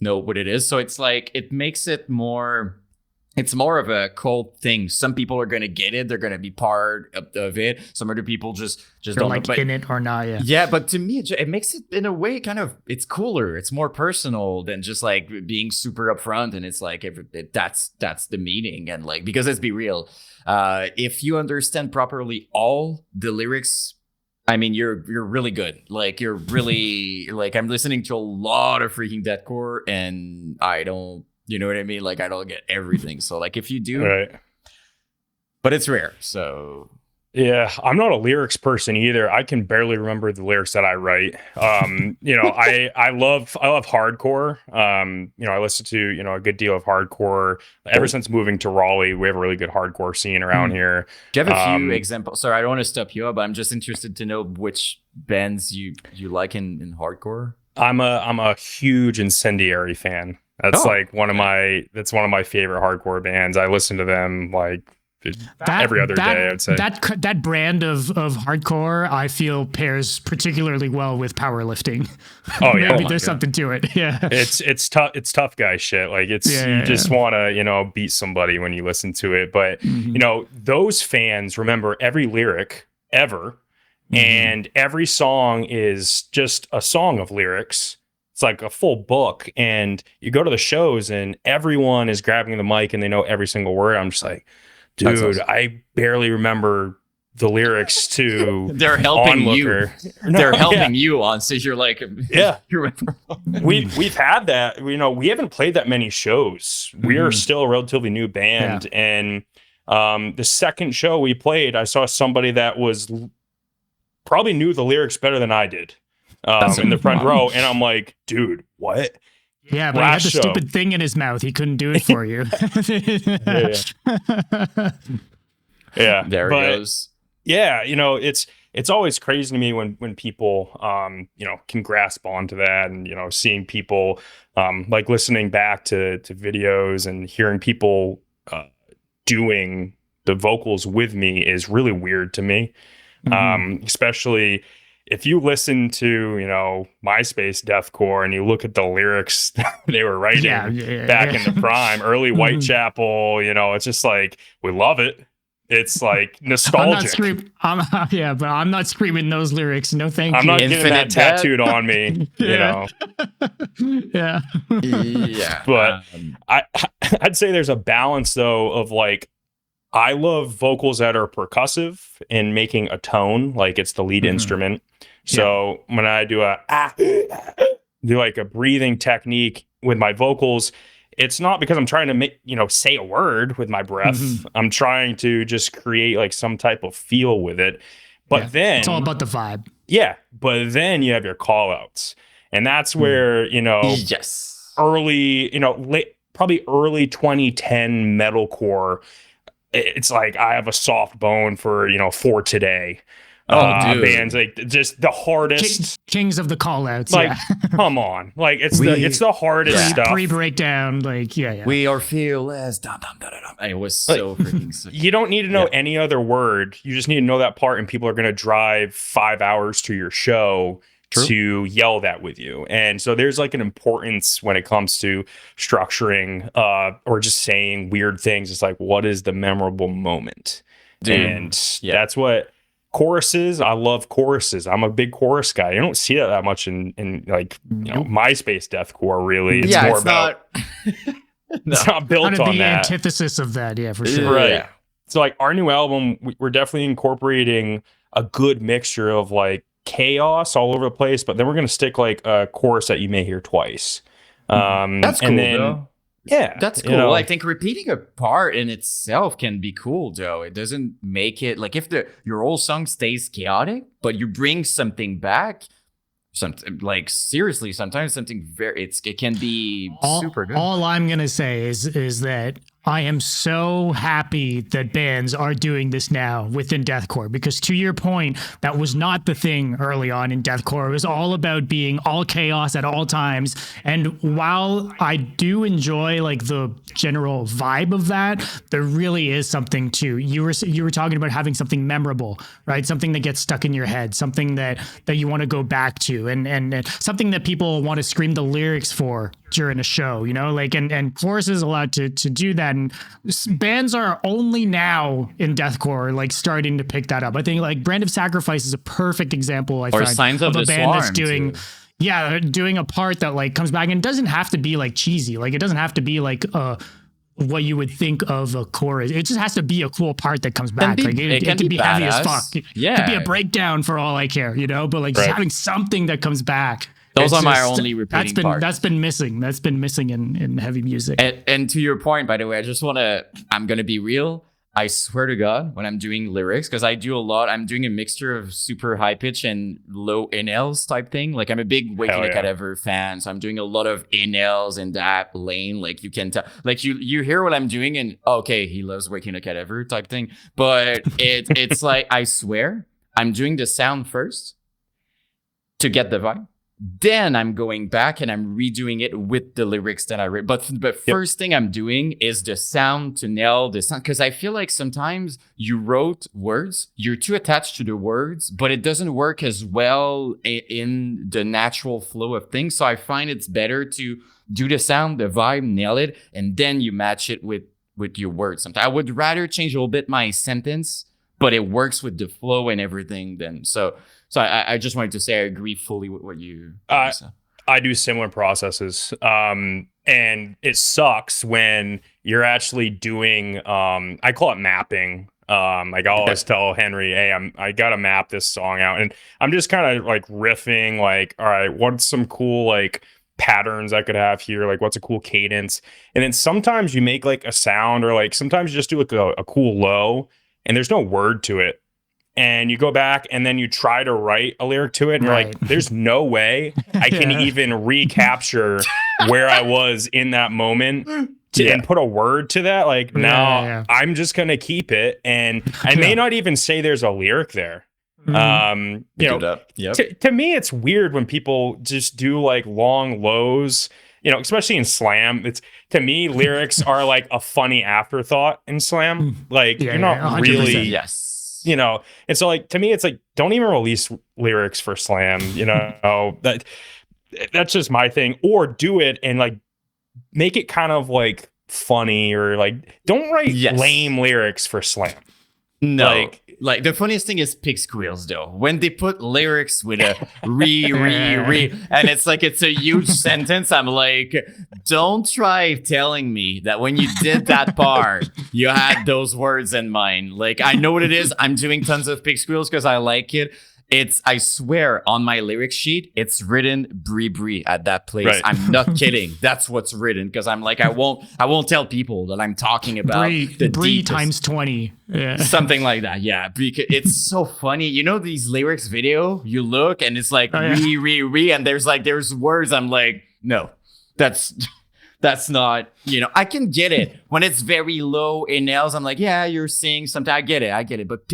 know what it is. So it's like, it makes it more, it's more of a cult thing. Some people are going to get it. They're going to be part of it. Some other people just don't like know. in it or not. Yeah. Yeah. But to me, it makes it in a way kind of, it's cooler. It's more personal than just like being super upfront. And it's like, that's the meaning. And like, because let's be real, if you understand properly all the lyrics, I mean, you're really good. Like, you're really like, I'm listening to a lot of freaking deathcore, and I don't, you know what I mean? Like, I don't get everything. So, like, if you do, right. But it's rare. So, yeah, I'm not a lyrics person either. I can barely remember the lyrics that I write. I love hardcore. I listen to, a good deal of hardcore. Ever since moving to Raleigh, we have a really good hardcore scene around here. Do you have a few examples? Sorry, I don't want to stop you up, but I'm just interested to know which bands you like in hardcore. I'm a huge Incendiary fan. That's one of my favorite hardcore bands. I listen to them like every other day, I'd say. That brand of hardcore, I feel, pairs particularly well with powerlifting. Oh yeah, maybe there's something to it. Yeah, it's tough. It's tough guy shit. Like you just want to beat somebody when you listen to it. But those fans remember every lyric ever, and every song is just a song of lyrics. It's like a full book, and you go to the shows, and everyone is grabbing the mic, and they know every single word. I'm just like, dude, awesome. I barely remember the lyrics to They're helping Onlooker. They're helping you on, so you're like, yeah. We've had that. We haven't played that many shows. We are still a relatively new band. Yeah. And the second show we played, I saw somebody that was probably knew the lyrics better than I did in the front row. And I'm like, dude, what? Yeah, but he had the stupid thing in his mouth. He couldn't do it for you. Yeah. There it goes. Yeah, it's always crazy to me when people can grasp onto that, and seeing people like listening back to videos and hearing people doing the vocals with me is really weird to me. Especially if you listen to, MySpace deathcore and you look at the lyrics they were writing back in the prime, early Whitechapel, it's just like, we love it. It's like nostalgic. But I'm not screaming those lyrics. No, thank you. I'm not getting that tattooed on me, Yeah. But I'd say there's a balance though of like, I love vocals that are percussive and making a tone, like it's the lead instrument. So when I do like a breathing technique with my vocals, it's not because I'm trying to make, say a word with my breath. I'm trying to just create like some type of feel with it. But then it's all about the vibe. Yeah. But then you have your call outs. And that's where, early, probably early 2010 metalcore. It's like, I have a soft bone for, For Today. Bands like just the hardest kings of the call outs. Like, come on. Like it's the hardest stuff. Pre-breakdown, like We are fearless. It was so freaking sick. You don't need to know any other word. You just need to know that part, and people are gonna drive 5 hours to your show to yell that with you. And so there's like an importance when it comes to structuring or just saying weird things. It's like, what is the memorable moment? And that's what choruses. I love choruses. I'm a big chorus guy. You don't see that much in like MySpace deathcore. Really, it's more about. It's not built on that. The antithesis of that, for sure. Right. Yeah. So like our new album, we're definitely incorporating a good mixture of like chaos all over the place, but then we're gonna stick like a chorus that you may hear twice. That's cool. And then, Yeah, That's cool. I think repeating a part in itself can be cool, though. It doesn't make it like if your whole song stays chaotic, but you bring something back. Something like seriously, sometimes something it can be super good. All I'm gonna say is that I am so happy that bands are doing this now within deathcore, because to your point, that was not the thing early on in deathcore. It was all about being all chaos at all times. And while I do enjoy like the general vibe of that, there really is something to you were talking about having something memorable, right? Something that gets stuck in your head, something that you want to go back to, and something that people want to scream the lyrics for during a show, you know, like, and Chorus is allowed to do that. And bands are only now in deathcore like starting to pick that up. I think like Brand of Sacrifice is a perfect example, I find, Signs of a the band that's Swarm, doing too. yeah, doing a part that like comes back, and it doesn't have to be like cheesy. Like it doesn't have to be like what you would think of a chorus. It just has to be a cool part that comes back. Like it can be heavy as fuck. Yeah. It could be a breakdown for all I care, you know, but like just having something that comes back. Those are my only repeating parts. That's been missing. That's been missing in heavy music. And to your point, by the way, I'm going to be real. I swear to God, when I'm doing lyrics, because I do a lot, I'm doing a mixture of super high pitch and low inhales type thing. Like I'm a big Waking a Cadaver fan, so I'm doing a lot of inhales in that lane. Like you can tell, like you hear what I'm doing, and okay, he loves Waking a Cadaver type thing. But it's like I swear I'm doing the sound first to get the vibe. Then I'm going back and I'm redoing it with the lyrics that I read. But first thing I'm doing is the sound to nail the sound. Because I feel like sometimes you wrote words, you're too attached to the words, but it doesn't work as well in the natural flow of things. So I find it's better to do the sound, the vibe, nail it, and then you match it with your words. Sometimes I would rather change a little bit my sentence, but it works with the flow and everything then. So I just wanted to say I agree fully with what you said. I do similar processes. And it sucks when you're actually doing, I call it mapping. Like I always tell Henry, hey, I got to map this song out. And I'm just kind of like riffing, like, all right, what's some cool like patterns I could have here? Like what's a cool cadence? And then sometimes you make like a sound, or like sometimes you just do like a cool low and there's no word to it. And you go back and then you try to write a lyric to it, and you're like, there's no way I can even recapture where I was in that moment and put a word to that. Like, I'm just going to keep it. And I may not even say there's a lyric there. You know, to me, it's weird when people just do like long lows, you know, especially in slam. It's, to me, lyrics are like a funny afterthought in slam. Like you're not really, you know, and so like to me it's like, don't even release lyrics for slam, you know. That's just my thing. Or do it and like make it kind of like funny, or like don't write lame lyrics for slam. No, like the funniest thing is pig squeals though, when they put lyrics with a re and it's like it's a huge sentence. I'm like, don't try telling me that when you did that part you had those words in mind. Like I know what it is. I'm doing tons of pig squeals because I like it. It's, I swear on my lyric sheet, it's written Brie at that place. Right. I'm not kidding. That's what's written, because I'm like, I won't tell people that I'm talking about Brie times 20. Yeah. Something like that. Yeah. Because it's so funny. You know, these lyrics video, you look and it's like re, and there's words. I'm like, no, that's not, you know, I can get it when it's very low in nails. I'm like, yeah, you're saying something. I get it. But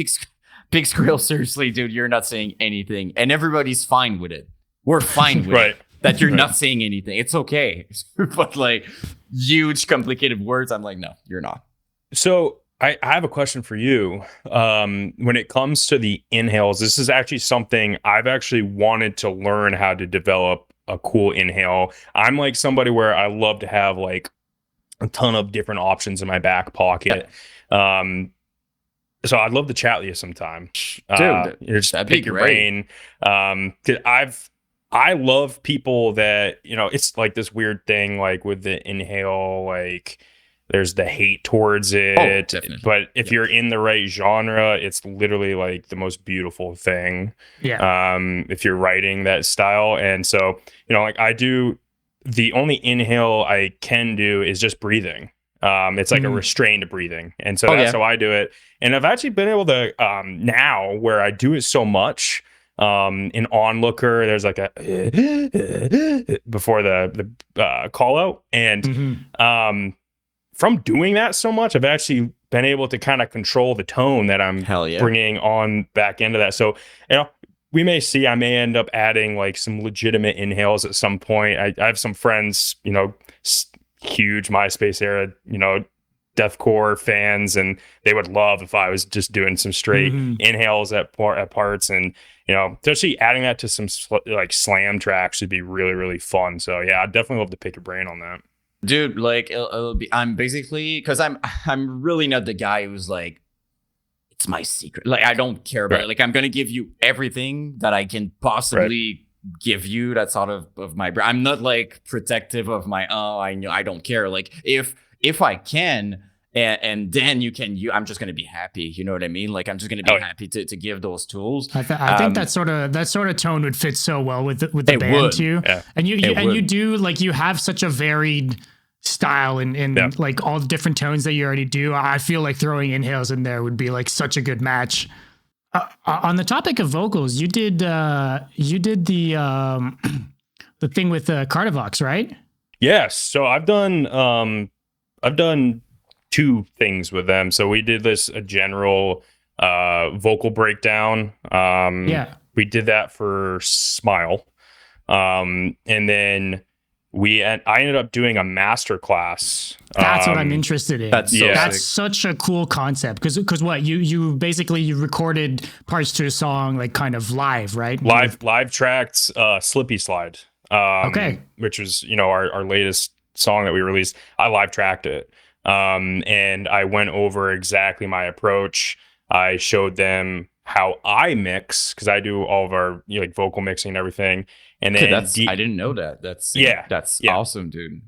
Pig Squirrel, seriously, dude, you're not saying anything. And everybody's fine with it. We're fine with it. That you're not saying anything. It's okay. But like huge, complicated words, I'm like, no, you're not. So I have a question for you. When it comes to the inhales, this is actually something I've actually wanted to learn how to develop a cool inhale. I'm like somebody where I love to have like a ton of different options in my back pocket. So I'd love to chat with you sometime. Dude, just pick your brain. I love people that, you know, it's like this weird thing, like with the inhale, like there's the hate towards it. But if you're in the right genre, it's literally like the most beautiful thing. Yeah. If you're writing that style. And so, you know, like I do the only inhale I can do is just breathing. It's like a restrained breathing. And so that's how I do it. And I've actually been able to, now where I do it so much, in onlooker, there's like a before the call out. And from doing that so much, I've actually been able to kind of control the tone that I'm bringing on back into that. So, we may see, I may end up adding like some legitimate inhales at some point. I have some friends, huge MySpace era, deathcore fans, and they would love if I was just doing some straight inhales at parts, and especially adding that to some like slam tracks would be really, really fun. So yeah, I'd definitely love to pick your brain on that, dude. Like it'll be, I'm basically, because I'm really not the guy who's like, it's my secret. Like, I don't care about it. Like, I'm going to give you everything that I can possibly give you. That's out of my brain. I'm not like protective of my, I don't care. Like, if I can, and then I'm just going to be happy. You know what I mean? Like, I'm just going to be happy to give those tools. I think that sort of tone would fit so well with the band too. Yeah. And you do, like, you have such a varied style and like all the different tones that you already do. I feel like throwing inhales in there would be like such a good match. On the topic of vocals, you did the the thing with Cardivox, right? Yes. So I've done two things with them. So we did a general vocal breakdown. We did that for Smile, and then I ended up doing a master class. That's what I'm interested in. That's such a cool concept. Because what you basically recorded parts to a song like kind of live, right? Live tracked Slippy Slide. Which was our latest song that we released. I live tracked it, and I went over exactly my approach. I showed them how I mix, because I do all of our like vocal mixing and everything. And then I didn't know that. That's awesome, dude.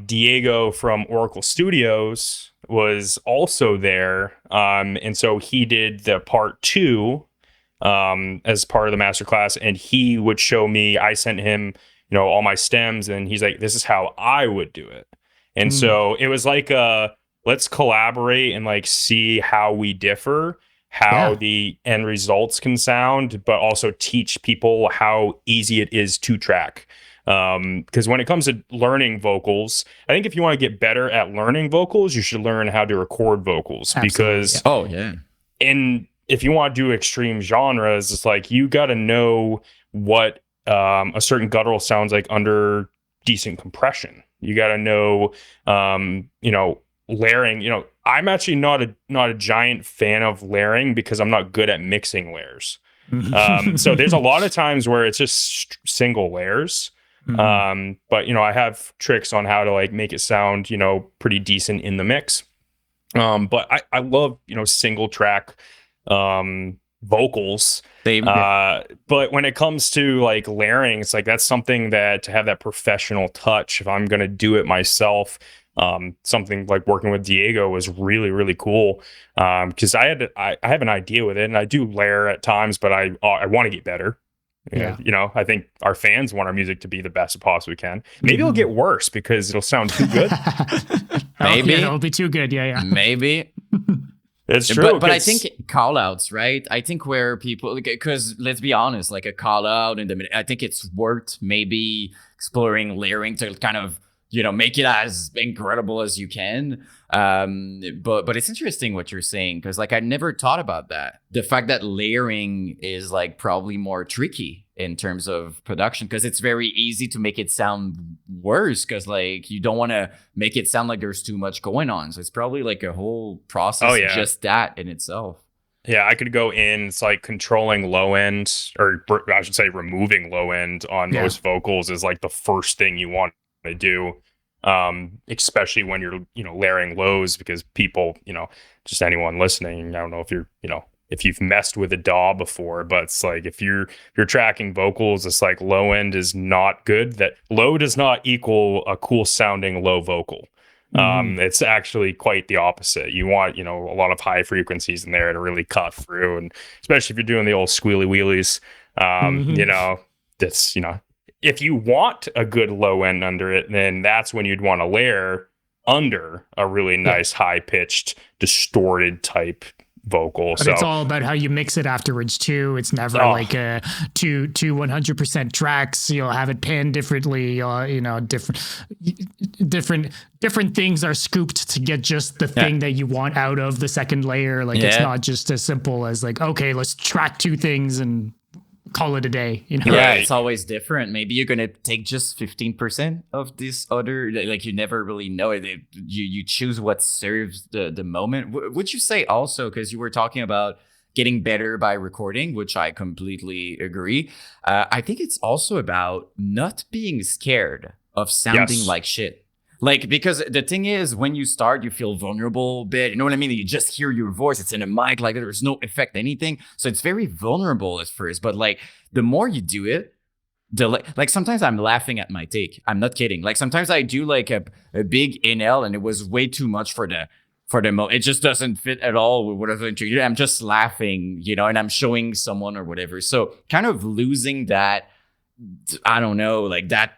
Diego from Oracle Studios was also there, and so he did the part 2 as part of the masterclass, and he would show me. I sent him, all my stems, and he's like, "This is how I would do it." And so it was like, let's collaborate and like see how we differ, how the end results can sound, but also teach people how easy it is to track. Because when it comes to learning vocals, I think if you want to get better at learning vocals, you should learn how to record vocals. Absolutely. Because if you want to do extreme genres, it's like you got to know what a certain guttural sounds like under decent compression. You got to know, layering. I'm actually not a giant fan of layering because I'm not good at mixing layers. So there's a lot of times where it's just single layers. But I have tricks on how to like make it sound, pretty decent in the mix. But I love, single track vocals. But when it comes to like layering, it's like that's something that to have that professional touch, if I'm gonna do it myself, something like working with Diego was really, really cool. Because I have an idea with it, and I do layer at times, but I want to get better. I think our fans want our music to be the best it possibly can. Maybe it'll get worse because it'll sound too good. Maybe it'll be too good. Yeah. Maybe. It's true. But I think call outs, right? I think where people, because let's be honest, like a call out I think it's worth maybe exploring layering to kind of, make it as incredible as you can. But it's interesting what you're saying, because like I never thought about that. The fact that layering is like probably more tricky in terms of production, because it's very easy to make it sound worse, because like you don't want to make it sound like there's too much going on. So it's probably like a whole process, just that in itself. Yeah, I could go in. It's like controlling low end, or I should say removing low end on most vocals is like the first thing you want to do. Especially when you're, layering lows, because people, just anyone listening, I don't know if you're, if you've messed with a DAW before, but it's like, if you're tracking vocals, it's like low end is not good. That low does not equal a cool sounding low vocal. It's actually quite the opposite. You want, a lot of high frequencies in there to really cut through. And especially if you're doing the old squealy wheelies, that's, if you want a good low end under it, then that's when you'd want to layer under a really nice high pitched distorted type vocal. But so it's all about how you mix it afterwards too. It's never like two 100% tracks. You'll have it panned differently. Different things are scooped to get just the thing that you want out of the second layer. Like it's not just as simple as like, okay, let's track two things and call it a day. Yeah, it's always different. Maybe you're gonna take just 15% of this other, like you never really know it. You choose what serves the moment. Would you say also, because you were talking about getting better by recording, which I completely agree. I think it's also about not being scared of sounding like shit. Like, because the thing is, when you start, you feel vulnerable a bit. You know what I mean? You just hear your voice. It's in a mic. Like, there's no effect, anything. So it's very vulnerable at first. But, like, the more you do it, like, sometimes I'm laughing at my take. I'm not kidding. Like, sometimes I do, like, a big inhale, and it was way too much for the it just doesn't fit at all with whatever interview. I'm just laughing, and I'm showing someone or whatever. So kind of losing that, I don't know, like that,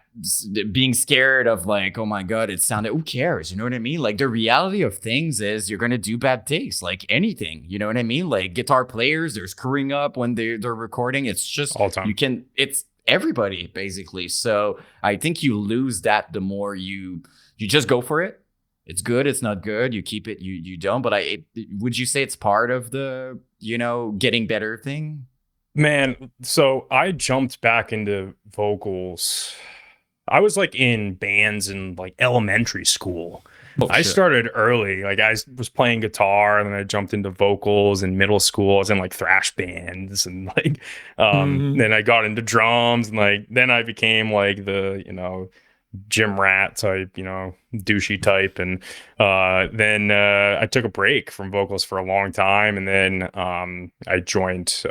being scared of like, oh my God, it sounded, who cares? You know what I mean? Like the reality of things is you're going to do bad takes, like anything, you know what I mean? Like guitar players, they're screwing up when they're recording. It's just, all time. It's everybody basically. So I think you lose that the more you just go for it. It's good. It's not good. You keep it, you don't, but would you say it's part of the, getting better thing? Man, so I jumped back into vocals. I was like in bands in like elementary school. I started early. Like I was playing guitar and then I jumped into vocals in middle school. I was in like thrash bands and like then I got into drums and like then I became like the, gym rat type, douchey type. And then I took a break from vocals for a long time. And then I joined,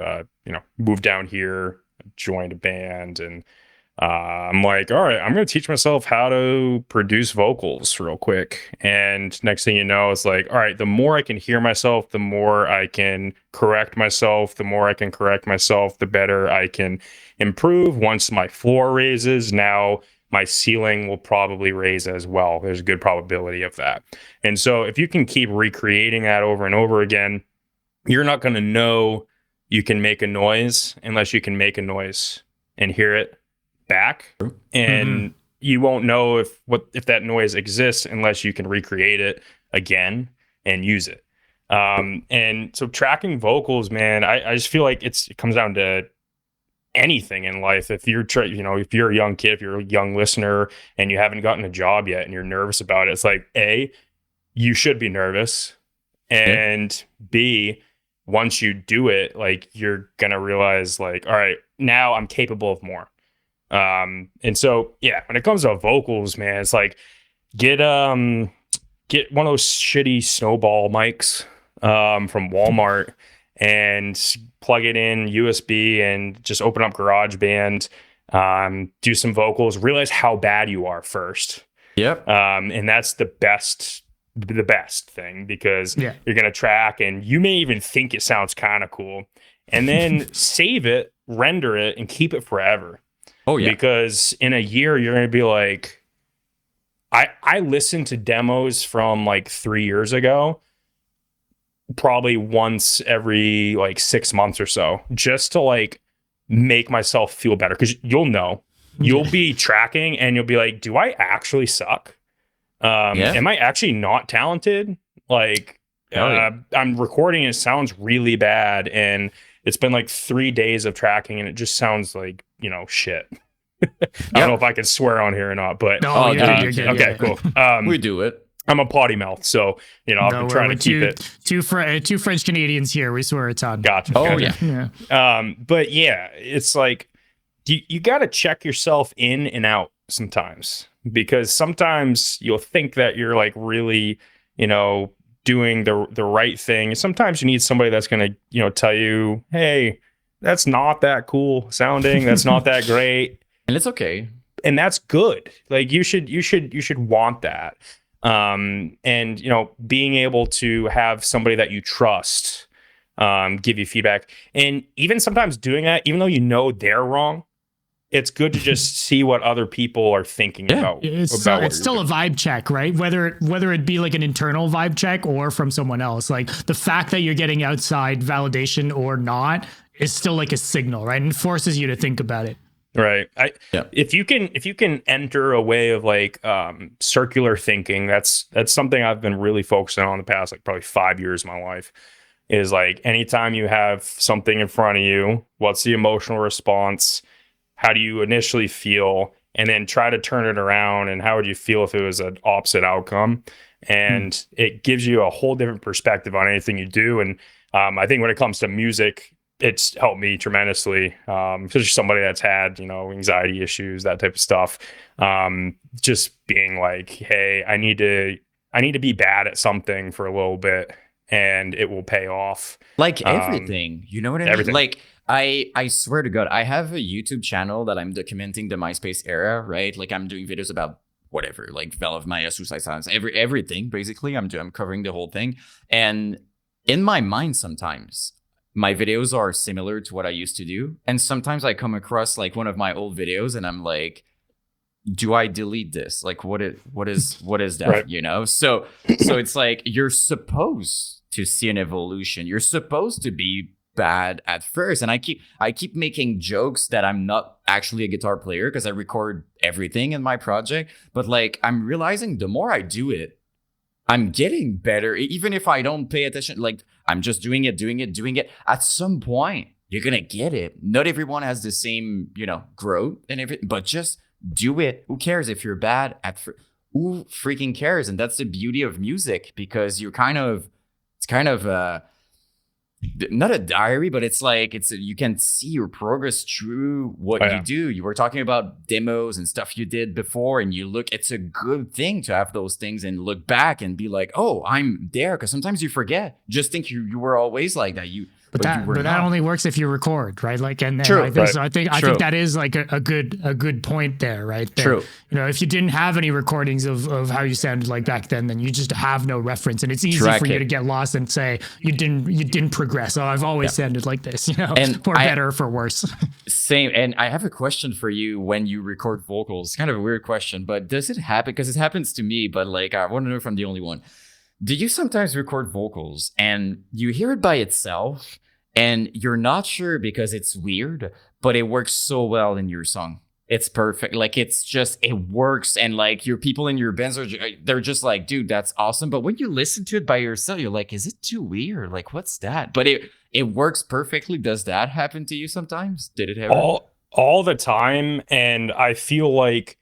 moved down here, joined a band, and I'm like, all right, I'm going to teach myself how to produce vocals real quick. And next thing you know, it's like, all right, the more I can hear myself, the more I can correct myself, the more I can correct myself, the better I can improve. Once my floor raises, now my ceiling will probably raise as well. There's a good probability of that. And so if you can keep recreating that over and over again, you're not going to know you can make a noise unless you can make a noise and hear it back. And you won't know if that noise exists unless you can recreate it again and use it. And so tracking vocals, man, I just feel like it comes down to anything in life. If you're if you're a young kid, if you're a young listener and you haven't gotten a job yet and you're nervous about it, it's like, A, you should be nervous, and B, once you do it, like you're gonna realize like, all right, now I'm capable of more. And so when it comes to vocals, man, it's like get one of those shitty snowball mics from Walmart and plug it in USB and just open up GarageBand, do some vocals, realize how bad you are first. And that's the best thing, because you're going to track and you may even think it sounds kind of cool, and then save it, render it, and keep it forever. Because in a year, you're going to be like, I listened to demos from like 3 years ago, probably once every like 6 months or so, just to like make myself feel better. Because you'll be tracking and you'll be like, do I actually suck? Am I actually not talented? Like, I'm recording and it sounds really bad, and it's been like 3 days of tracking and it just sounds like, shit. I don't know if I can swear on here or not, but cool. We do it. I'm a potty mouth, so I've been trying to keep it. Two French Canadians here. We swear it's on. Gotcha. But yeah, it's like you got to check yourself in and out sometimes, because sometimes you'll think that you're like really, doing the right thing. Sometimes you need somebody that's going to, tell you, hey, that's not that cool sounding. That's not that great. And it's okay. And that's good. Like you should want that. And being able to have somebody that you trust give you feedback, and even sometimes doing that, even though they're wrong, it's good to just see what other people are thinking about. It's still a vibe check, right? Whether it be like an internal vibe check or from someone else. Like the fact that you're getting outside validation or not is still like a signal, right? And forces you to think about it. Right. If you can enter a way of like circular thinking, that's something I've been really focusing on the past like probably 5 years of my life. Is like anytime you have something in front of you, what's the emotional response? How do you initially feel? And then try to turn it around. And how would you feel if it was an opposite outcome? And it gives you a whole different perspective on anything you do. And I think when it comes to music, it's helped me tremendously, especially somebody that's had, anxiety issues, that type of stuff. Just being like, hey, I need to be bad at something for a little bit and it will pay off. Like everything, you know what I mean? Everything. Like I swear to God, I have a YouTube channel that I'm documenting the MySpace era, right? Like I'm doing videos about whatever, like Veil of Maya, Suicide Silence, everything basically. I'm covering the whole thing. And in my mind sometimes, my videos are similar to what I used to do. And sometimes I come across like one of my old videos and I'm like, do I delete this? Like what is that? Right. So it's like you're supposed to see an evolution. You're supposed to be bad at first. And I keep making jokes that I'm not actually a guitar player because I record everything in my project. But like I'm realizing the more I do it, I'm getting better. Even if I don't pay attention, like I'm just doing it. At some point, you're gonna get it. Not everyone has the same, growth and everything, but just do it. Who cares if you're bad at who freaking cares? And that's the beauty of music, because it's kind of not a diary, but it's like you can see your progress through what you do. You were talking about demos and stuff you did before, and it's a good thing to have those things and look back and be like, oh, I'm there. Because sometimes you forget. Just think you were always like that. But that only works if you record, right? Like, and then True. Like this, Right. I think that is like a good point there, right? That, True. If you didn't have any recordings of how you sounded like back then you just have no reference, and it's easy for you to get lost and say you didn't progress. Oh, I've always sounded like this, and for better or for worse. Same. And I have a question for you when you record vocals. Kind of a weird question, but does it happen? Because it happens to me, but like I want to know if I'm the only one. Do you sometimes record vocals and you hear it by itself and you're not sure because it's weird, but it works so well in your song? It's perfect. Like it works. And like your people in your bands they're just like, dude, that's awesome. But when you listen to it by yourself, you're like, is it too weird? Like, what's that? But it works perfectly. Does that happen to you sometimes? Did it ever? All the time. And I feel like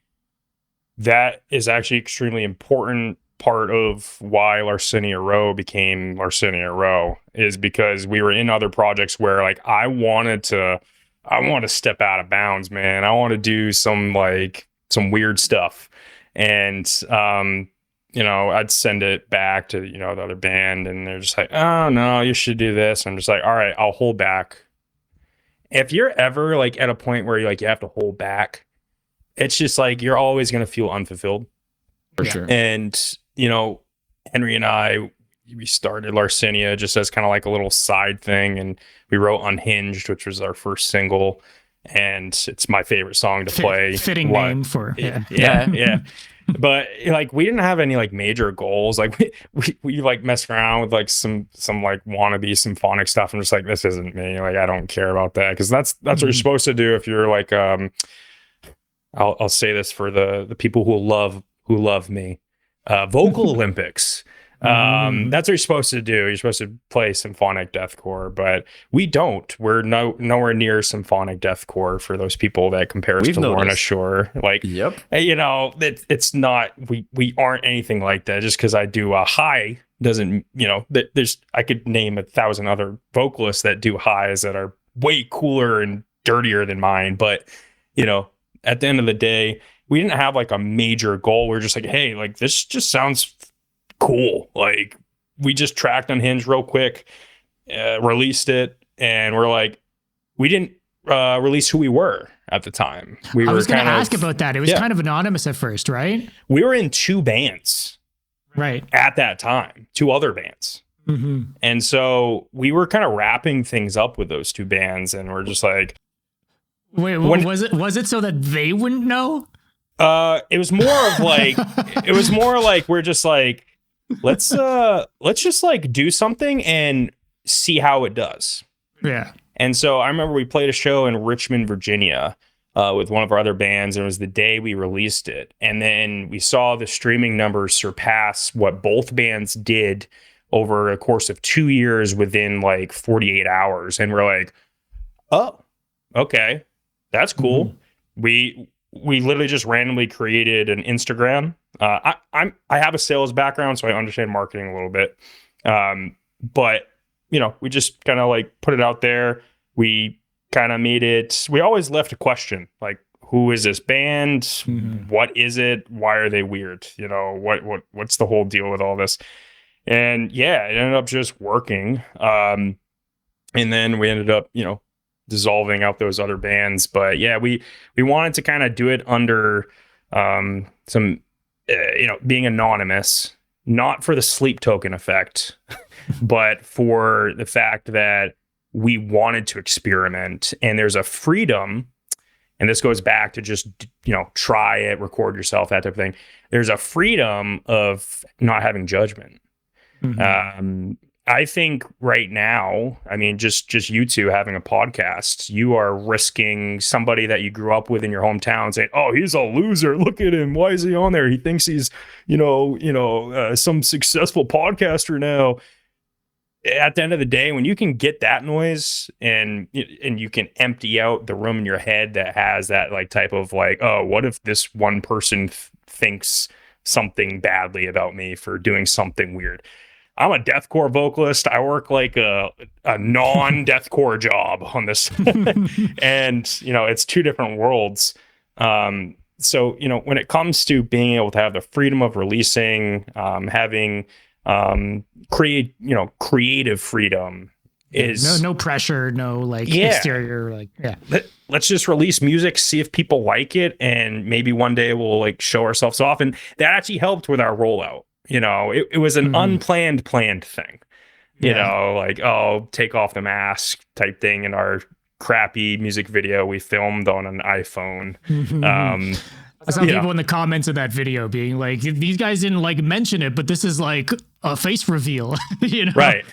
that is actually extremely important part of why Larcenia Roe became Larcenia Roe, is because we were in other projects where like I want to step out of bounds, man. I want to do some weird stuff. And I'd send it back to, the other band, and they're just like, oh no, you should do this. I'm just like, all right, I'll hold back. If you're ever like at a point where you have to hold back, it's just like you're always going to feel unfulfilled. For sure. And, Henry and I, we started Larcenia just as kind of like a little side thing. And we wrote Unhinged, which was our first single. And it's my favorite song to play. Fitting name for, yeah. But like, we didn't have any like major goals. Like we like messed around with like some like wannabe symphonic stuff. I'm just like, this isn't me. Like, I don't care about that. Cause that's what you're supposed to do. If you're like, I'll say this for the people who love me, vocal Olympics. That's what you're supposed to do. You're supposed to play symphonic deathcore, but we don't. We're nowhere near symphonic deathcore for those people that compare us to Lorna Shore. Like, yep. It's not. We aren't anything like that. Just because I do a high doesn't. I could name 1,000 other vocalists that do highs that are way cooler and dirtier than mine. But at the end of the day, we didn't have like a major goal. We're just like, hey, like this just sounds cool. Like we just tracked Unhinged real quick, released it, and we're like, we didn't release who we were at the time. I was going to ask about that. It was kind of anonymous at first, right? We were in 2 bands, right? At that time, 2 other bands. Mm-hmm. And so we were kind of wrapping things up with those 2 bands, and we're just like, Wait, was it so that they wouldn't know? It was more like we're just like, let's just like do something and see how it does. Yeah. And so I remember we played a show in Richmond, Virginia, with one of our other bands, and it was the day we released it. And then we saw the streaming numbers surpass what both bands did over a course of 2 years within like 48 hours. And we're like, oh, okay, that's cool. Mm-hmm. We literally just randomly created an Instagram. I have a sales background, so I understand marketing a little bit. But you know, we just kind of like put it out there. We kind of made it. We always left a question like, who is this band? Mm-hmm. What is it? Why are they weird? You know, what's the whole deal with all this? And yeah, it ended up just working. And then we ended up, you know, dissolving out those other bands. But yeah, we wanted to kind of do it under some, you know, being anonymous, not for the sleep token effect, but for the fact that we wanted to experiment. And there's a freedom, and this goes back to just, you know, try it, record yourself, that type of thing. There's a freedom of not having judgment. Mm-hmm. I think right now, I mean, just you two having a podcast, you are risking somebody that you grew up with in your hometown saying, "Oh, he's a loser. Look at him. Why is he on there? He thinks he's, some successful podcaster now." At the end of the day, when you can get that noise and you can empty out the room in your head that has that like type of like, oh, what if this one person thinks something badly about me for doing something weird? I'm a deathcore vocalist. I work like a non-deathcore job on this. And, you know, it's two different worlds. So, you know, when it comes to being able to have the freedom of releasing, having creative freedom is no pressure, no like exterior, like, yeah. Let's just release music, see if people like it. And maybe one day we'll like show ourselves off. And that actually helped with our rollout. You know, it was an planned thing, you know, like, oh, take off the mask type thing in our crappy music video we filmed on an iPhone. I saw people in the comments of that video being like, these guys didn't like mention it, but this is like a face reveal, you know? Right.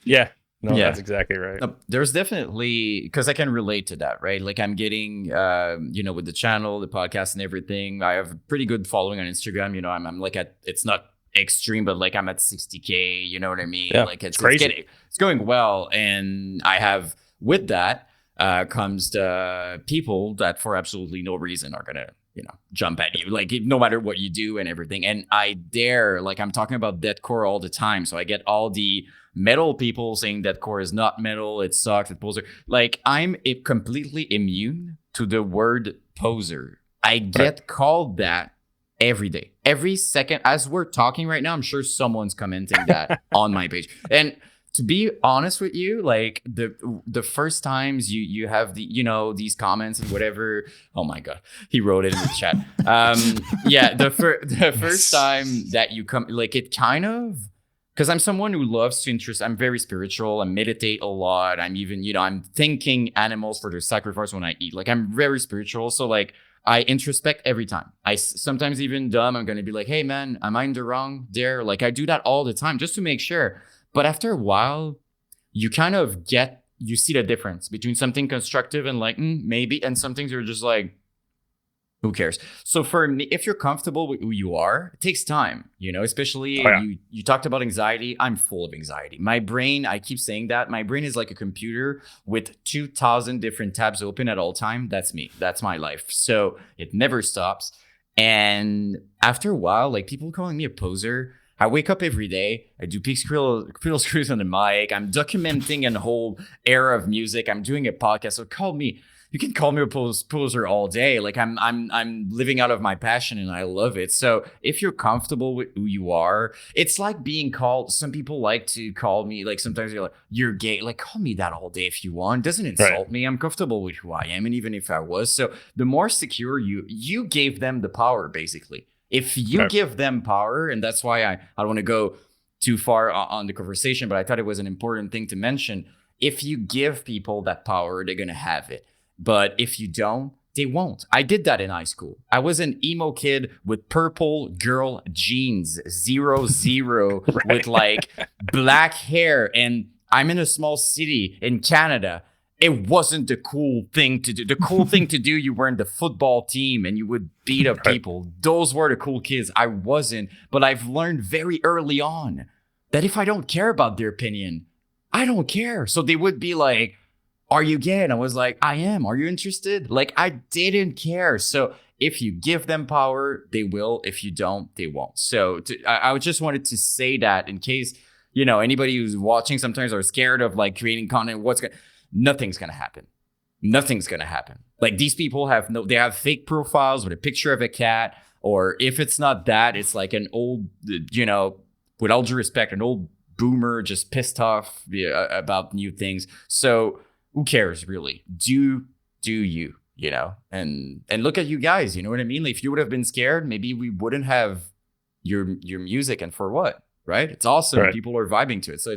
Yeah. No, that's exactly right. There's definitely, because I can relate to that, right? Like I'm getting, with the channel, the podcast and everything, I have a pretty good following on Instagram. You know, I'm like it's not extreme, but like I'm at 60K, you know what I mean? Yeah, like it's crazy. It's going well. And I have, with that comes the people that for absolutely no reason are going to, jump at you, like no matter what you do and everything. And I'm talking about deathcore all the time. So I get all the metal people saying deathcore is not metal, it sucks, it's poser. Like I'm completely immune to the word poser. I get called that every day, every second. As we're talking right now, I'm sure someone's commenting that on my page. And to be honest with you, like the first times you have these comments and whatever. Oh my God, he wrote it in the chat. The first time that you come, like it kind of, because I'm someone who loves to I'm very spiritual. I meditate a lot. I'm even, I'm thanking animals for their sacrifice when I eat. Like I'm very spiritual. So like I introspect every time. I sometimes even dumb. I'm going to be like, hey man, am I in the wrong there? Like I do that all the time just to make sure. But after a while, you kind of you see the difference between something constructive and like, maybe, and some things are just like, who cares? So for me, if you're comfortable with who you are, it takes time, especially you talked about anxiety. I'm full of anxiety. My brain, I keep saying that my brain is like a computer with 2,000 different tabs open at all time. That's me. That's my life. So it never stops. And after a while, like people calling me a poser, I wake up every day. I do pedal screws on the mic. I'm documenting a whole era of music. I'm doing a podcast. So you can call me a poser all day. Like I'm living out of my passion and I love it. So if you're comfortable with who you are, it's like being called. Some people like to call me, like sometimes you're like, you're gay. Like call me that all day if you want. It doesn't insult me. I'm comfortable with who I am. And even if I was, so the more secure you gave them the power, basically. If you give them power, and that's why I don't want to go too far on the conversation, but I thought it was an important thing to mention. If you give people that power, they're going to have it. But if you don't, they won't. I did that in high school. I was an emo kid with purple girl jeans, 0 with like black hair. And I'm in a small city in Canada. It wasn't the cool thing to do. The cool thing to do, you were in the football team and you would beat up people. Those were the cool kids. I wasn't. But I've learned very early on that if I don't care about their opinion, I don't care. So they would be like, are you gay? And I was like, I am. Are you interested? Like, I didn't care. So if you give them power, they will. If you don't, they won't. So I just wanted to say that in case, you know, anybody who's watching sometimes are scared of like creating content, nothing's going to happen. Nothing's going to happen. Like these people they have fake profiles with a picture of a cat, or if it's not that, it's like an old, you know, with all due respect, an old boomer just pissed off about new things. So who cares really? Do you, you know, and look at you guys, you know what I mean? Like, if you would have been scared, maybe we wouldn't have your music. And for what? Right? It's awesome. Right. People are vibing to it. So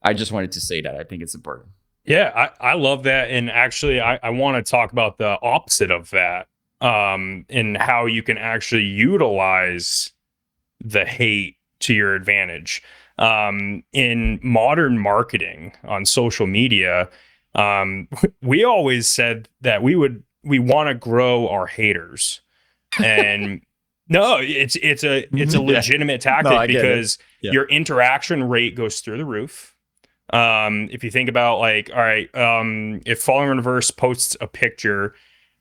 I just wanted to say that. I think it's important. Yeah, I love that. And actually, I want to talk about the opposite of that, and how you can actually utilize the hate to your advantage. In modern marketing on social media, we always said that we want to grow our haters. And no, it's a legitimate tactic because your interaction rate goes through the roof. If you think about like, all right, if Falling in Reverse posts a picture,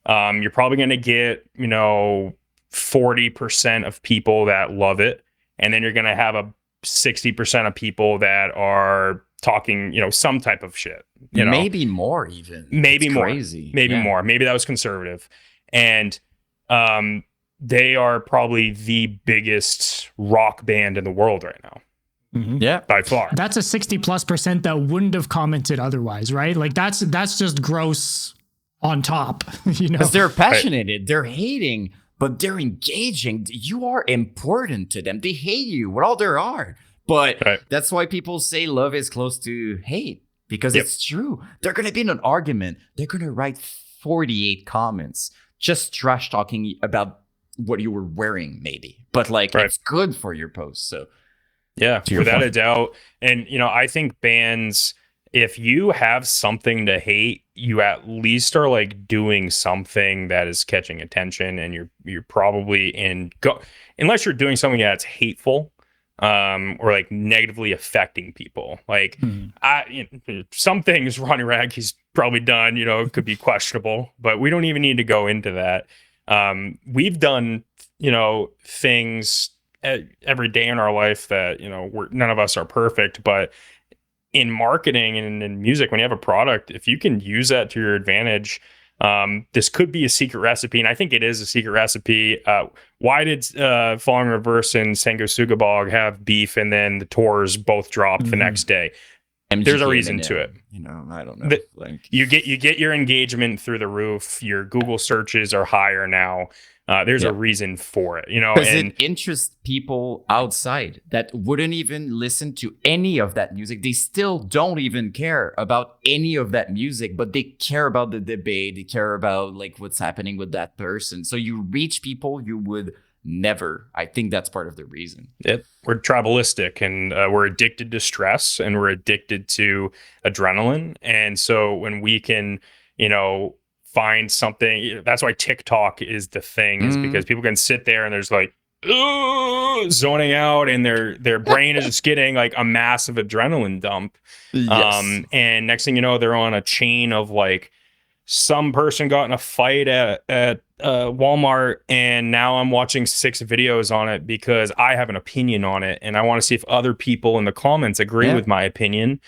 you're probably going to get, 40% of people that love it. And then you're going to have 60% of people that are talking, some type of shit, maybe more even. Maybe it's more. Crazy. Maybe more. Maybe that was conservative. And, they are probably the biggest rock band in the world right now. Mm-hmm. Yeah, by far. That's a 60+% that wouldn't have commented otherwise, right? Like that's just gross on top, Because they're passionate, they're hating, but they're engaging. You are important to them. They hate you with all their heart. But that's why people say love is close to hate, because it's true. They're going to be in an argument. They're going to write 48 comments just trash talking about what you were wearing, maybe. But it's good for your post. So yeah, without a doubt. And, I think bands, if you have something to hate, you at least are like doing something that is catching attention, and you're probably unless you're doing something that's hateful, or like negatively affecting people. Like some things Ronnie Radke's probably done, could be questionable, but we don't even need to go into that. We've done, things every day in our life that, none of us are perfect, but in marketing and in music, when you have a product, if you can use that to your advantage, this could be a secret recipe. And I think it is a secret recipe. Why did Falling Reverse and Sangosuga have beef and then the tours both dropped the next day? There's a reason to it. I don't know. You get your engagement through the roof. Your Google searches are higher now. There's a reason for it, Because it interests people outside that wouldn't even listen to any of that music. They still don't even care about any of that music, but they care about the debate. They care about like what's happening with that person. So you reach people you would never. I think that's part of the reason. We're tribalistic, and we're addicted to stress, and we're addicted to adrenaline. And so when we can, find something, that's why TikTok is the thing, is because people can sit there and there's like zoning out, and their brain is just getting like a massive adrenaline dump. Yes. And next thing you know, they're on a chain of like, some person got in a fight at Walmart, and now I'm watching 6 videos on it because I have an opinion on it, and I want to see if other people in the comments agree with my opinion.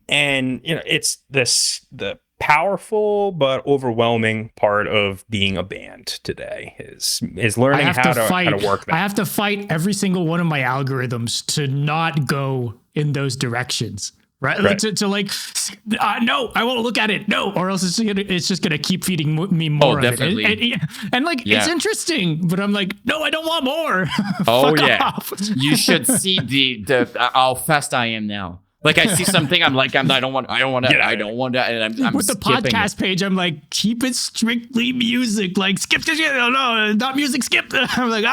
And it's the powerful but overwhelming part of being a band today is learning how to work that. I have to fight every single one of my algorithms to not go in those directions. Right. No, I won't look at it. No, or else it's just gonna keep feeding me more. Definitely. Of it. And it's interesting, but I'm like, no, I don't want more. Oh yeah, you should see the how fast I am now. Like I see something, I don't want that, and I'm with the skipping podcast it. page. I'm like, keep it strictly music. Like skip this shit. No, not music. Skip. I'm like,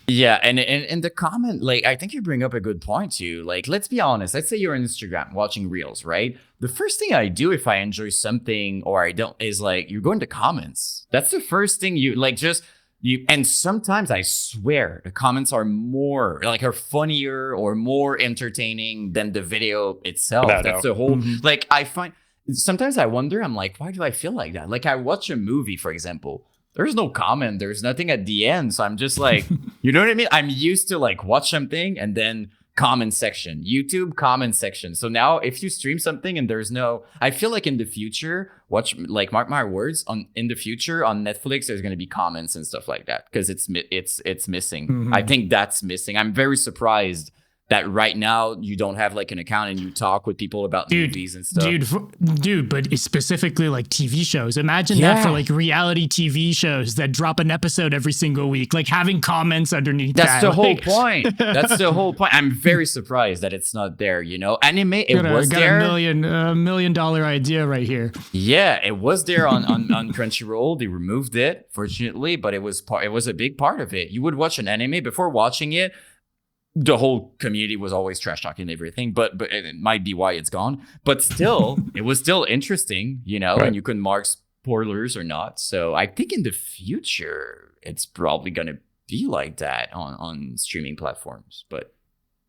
Yeah, and the comment, like, I think you bring up a good point too. Like, let's be honest. Let's say you're on Instagram watching reels, right? The first thing I do if I enjoy something or I don't is like you go into comments. That's the first thing you like. Just you, and sometimes I swear the comments are are funnier or more entertaining than the video itself. That's the whole like I find. Sometimes I wonder. I'm like, why do I feel like that? Like I watch a movie, for example. There's no comment. There's nothing at the end. So I'm just like, you know what I mean? I'm used to like watch something and then comment section, YouTube comment section. So now if you stream something and there's no, I feel like in the future, mark my words, in the future on Netflix, there's going to be comments and stuff like that because it's missing. I think that's missing. I'm very surprised that right now you don't have like an account and you talk with people about movies and stuff. Dude, but it's specifically like TV shows. Imagine that for like reality TV shows that drop an episode every single week, like having comments underneath. That's the whole point. That's the whole point. I'm very surprised that it's not there, you know? Anime, it was there. A $1 million idea right here. Yeah, it was there on Crunchyroll. They removed it, fortunately, but it was a big part of it. You would watch an anime before watching it. The whole community was always trash talking everything, but it might be why it's gone. But still, it was still interesting, you know, and you couldn't mark spoilers or not. So I think in the future, it's probably going to be like that on streaming platforms. But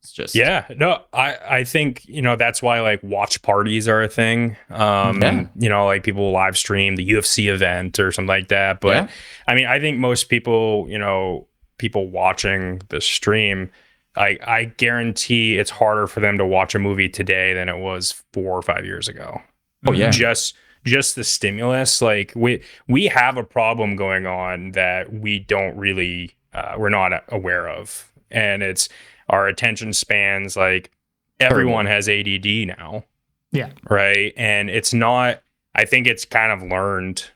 it's just I think, you know, that's why like watch parties are a thing. And, you know, like people live stream the UFC event or something like that. But I mean, I think most people, you know, people watching the stream, I guarantee it's harder for them to watch a movie today than it was 4 or 5 years ago. Oh yeah, just the stimulus. Like we have a problem going on that we don't really we're not aware of, and it's our attention spans. Like everyone has ADD now. Yeah. Right. And it's not. I think it's kind of learned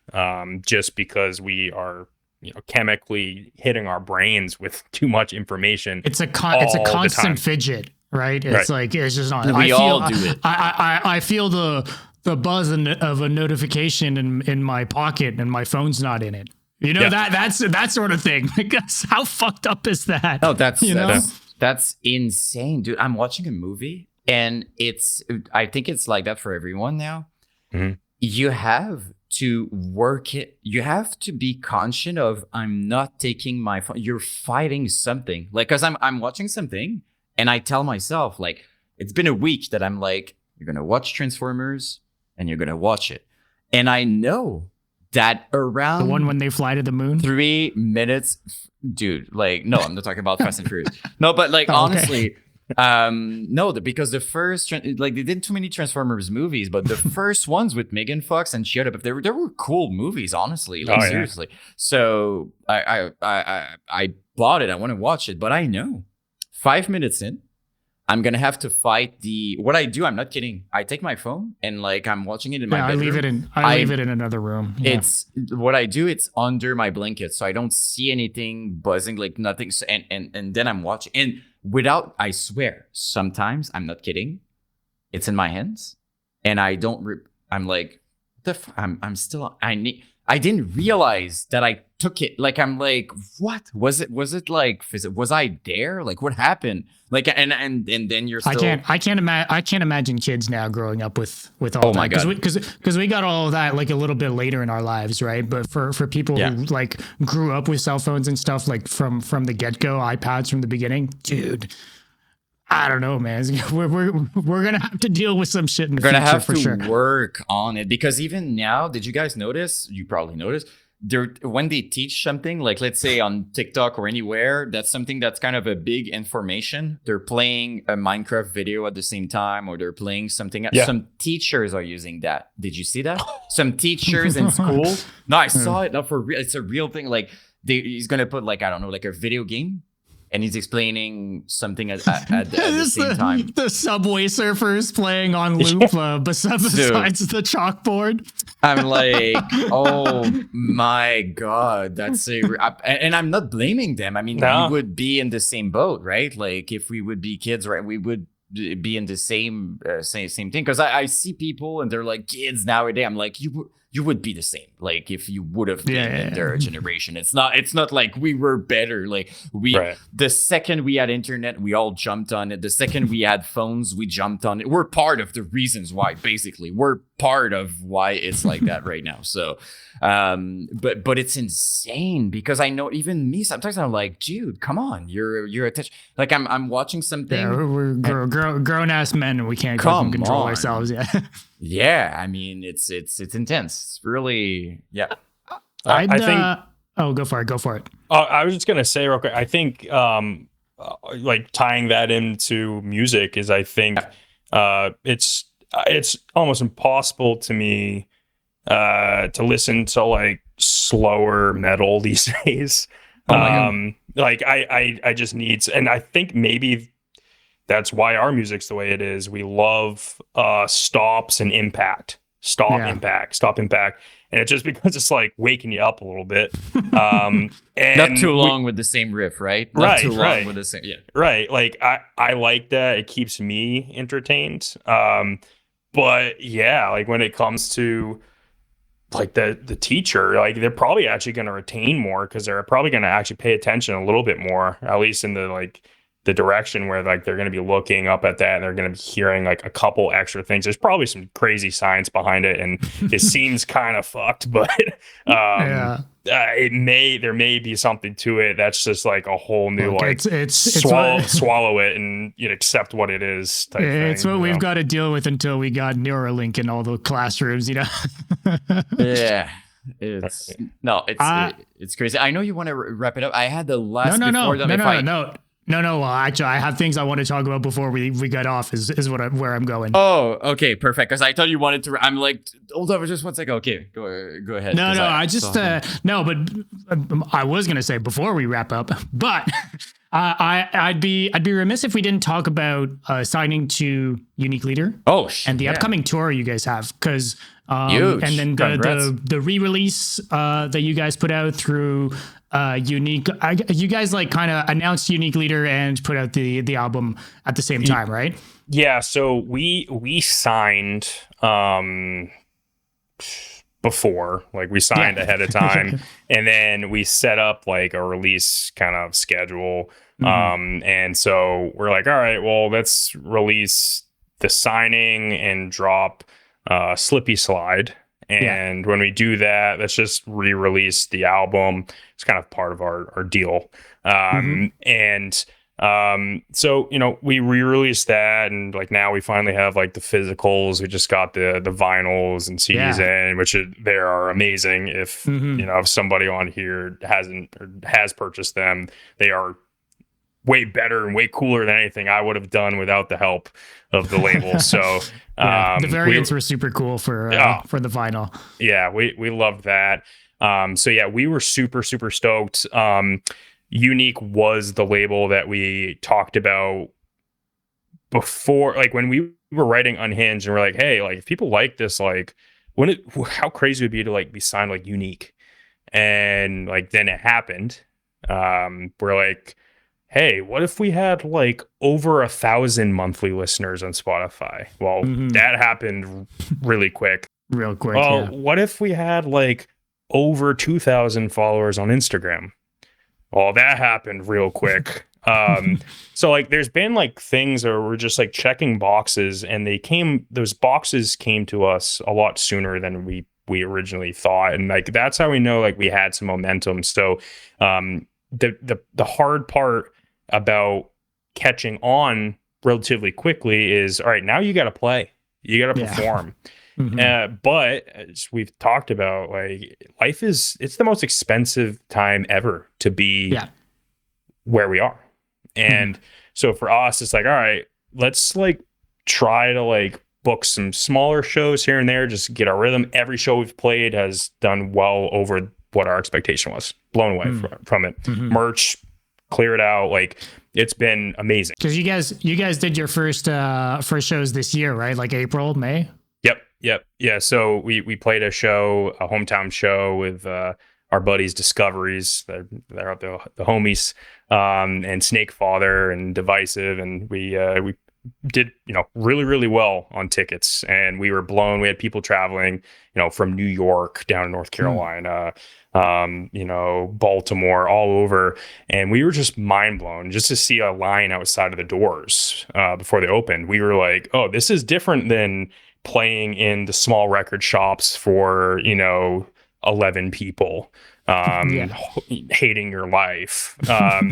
just because we are, you know, chemically hitting our brains with too much information. It's a constant fidget, right? It's like it's just not. We all do it. I feel the buzz of a notification in my pocket and my phone's not in it. You know, that's that sort of thing. Like, how fucked up is that? Oh, that's insane, dude. I'm watching a movie and I think it's like that for everyone now. Mm-hmm. You have to work it. You have to be conscious of, I'm not taking my phone. You're fighting something. Like, cause I'm watching something and I tell myself, like, it's been a week that I'm like, you're going to watch Transformers and you're going to watch it. And I know that around the one when they fly to the moon, 3 minutes, dude, like, no, I'm not talking about Fast and Furious. No, but like, honestly, no, because the first, like, they did too many Transformers movies, but the first ones with Megan Fox and Shia LaBeouf, there were cool movies, honestly, like seriously. So I bought it. I want to watch it, but I know 5 minutes in, I'm gonna have to fight what I do. I'm not kidding. I take my phone and like I'm watching it in my bedroom. I leave it in another room. Yeah. It's what I do. It's under my blanket, so I don't see anything buzzing, like nothing. And then I'm watching, and I swear, sometimes I'm not kidding. It's in my hands, and I don't. I'm like, I didn't realize that I took it. Like, I'm like, what was it? Was I there? Like, what happened? Like, and then you're still. I can't imagine kids now growing up with all that. God. Because we got all of that like a little bit later in our lives, right? But for people who like grew up with cell phones and stuff, like from the get-go, iPads from the beginning, dude. I don't know, man. We're gonna have to deal with some shit in the future. We're gonna have for to sure. work on it, because even now, did you guys notice? You probably noticed. When they teach something, like let's say on TikTok or anywhere, that's something that's kind of a big information. They're playing a Minecraft video at the same time, or they're playing something else. Yeah. Some teachers are using that. Did you see that? Some teachers in school. No, I saw it. Not for real. It's a real thing. Like he's gonna put like, I don't know, like a video game. And he's explaining something at the same time. The Subway Surfers playing on loop besides the chalkboard. I'm like, oh my God, and I'm not blaming them. I mean, we would be in the same boat, right? Like if we would be kids, right? We would be in the same thing, because I see people and they're like kids nowadays. I'm like, you would be the same, like if you would have been in their generation. It's not like we were better. Like the second we had internet, we all jumped on it. The second we had phones, we jumped on it. We're part of the reasons why. Basically, we're part of why it's like that right now. So but it's insane, because I know even me sometimes I'm like, dude, come on, you're attached. Like I'm watching something. Yeah, we're grown ass men and we can't control ourselves. Yeah. Yeah, I mean it's intense. It's really, yeah. I think. Oh, go for it. I was just gonna say real quick. I think like tying that into music is, I think it's almost impossible to me to listen to like slower metal these days. Like I just need, and I think maybe that's why our music's the way it is. We love stops and impact. Stop impact. And it's just because it's like waking you up a little bit. And not too long with the same riff, right? Not too long with the same, yeah. Right. Like I like that. It keeps me entertained. But yeah, like when it comes to like the teacher, like they're probably actually going to retain more, because they're probably going to actually pay attention a little bit more, at least in the like the direction where like they're going to be looking up at that and they're going to be hearing like a couple extra things. There's probably some crazy science behind it, and it seems kind of fucked, but there may be something to it. That's just like a whole new swallow it and accept what it is type it's thing, what we've got to deal with until we got Neuralink in all the classrooms, Yeah. It's crazy. I know you want to wrap it up. I had the last No. Well, actually, I have things I want to talk about before we get off. Is where I'm going. Oh, okay, perfect. Because I thought you wanted to. I'm like, hold on, just one second. Okay, go ahead. No, but I was gonna say before we wrap up, but I'd be remiss if we didn't talk about signing to Unique Leader. And the upcoming tour you guys have, because and then the re-release that you guys put out through. Unique, you guys like kind of announced Unique Leader and put out the album at the same time, right? Yeah, so we signed before, like we signed ahead of time, and then we set up like a release kind of schedule. And so we're like, all right, well, let's release the signing and drop Slippy Slide. And when we do that, let's just re-release the album. It's kind of part of our deal. So, we re-released that, and like now we finally have like the physicals. We just got the vinyls and CDs in, which they are amazing. If if somebody on here has purchased them, they are way better and way cooler than anything I would have done without the help of the label. So the variants were super cool for the vinyl. Yeah, we loved that. So yeah, we were super stoked. Unique was the label that we talked about before, like when we were writing Unhinged, and we're like, hey, like if people like this, like how crazy would it be to like be signed like Unique? And like then it happened. We're like, hey, what if we had like over 1,000 monthly listeners on Spotify? Well, that happened real quick. Well, what if we had like over 2,000 followers on Instagram? Well, that happened real quick. So like there's been like things where we're just like checking boxes, and those boxes came to us a lot sooner than we originally thought. And like that's how we know like we had some momentum. So the hard part about catching on relatively quickly is, all right, now you got to play, you got to perform. But as we've talked about, like it's the most expensive time ever to be where we are. And so for us, it's like, all right, let's like try to like book some smaller shows here and there, just get our rhythm. Every show we've played has done well over what our expectation was. Blown away from it. Merch, clear it out. Like it's been amazing. Because you guys did your first shows this year, right? Like April, May. Yep. Yeah. So we played a hometown show with our buddies Discoveries. They're the homies, and Snake Father and Divisive, and we did, really, really well on tickets, and we were blown. We had people traveling, from New York down to North Carolina, Baltimore, all over. And we were just mind blown just to see a line outside of the doors before they opened. We were like, oh, this is different than playing in the small record shops for, 11 people hating your life.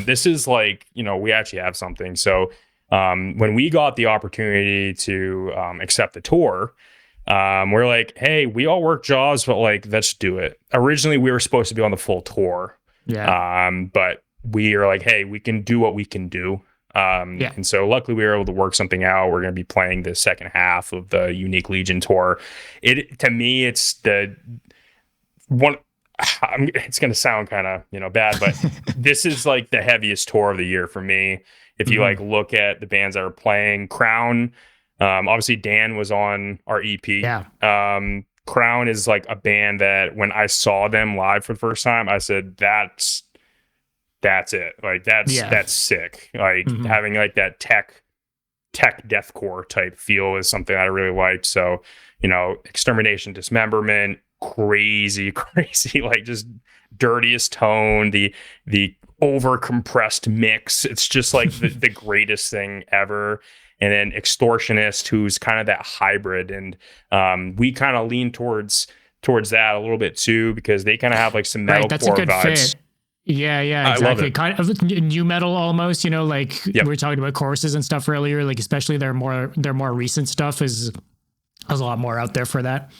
This is like, we actually have something. So when we got the opportunity to accept the tour, we're like, hey, we all work jobs, but like, let's do it. Originally, we were supposed to be on the full tour. But we are like, hey, we can do what we can do. And so luckily we were able to work something out. We're going to be playing the second half of the Unique Legion tour. To me, it's the one. It's going to sound kind of, bad, but this is like the heaviest tour of the year for me. If you like look at the bands that are playing, Crown, obviously Dan was on our EP. Crown is like a band that when I saw them live for the first time, I said, that's it. Like that's sick. Like having like that tech deathcore type feel is something I really liked. So, Extermination, Dismemberment, crazy, like just dirtiest tone, the over compressed mix. It's just like the greatest thing ever. And then Extortionist, who's kind of that hybrid, and we kind of lean towards that a little bit too, because they kind of have like some metalcore vibes. Fit. Yeah, exactly. Kind of new metal almost, like we were talking about choruses and stuff earlier, like especially their more recent stuff is a lot more out there for that.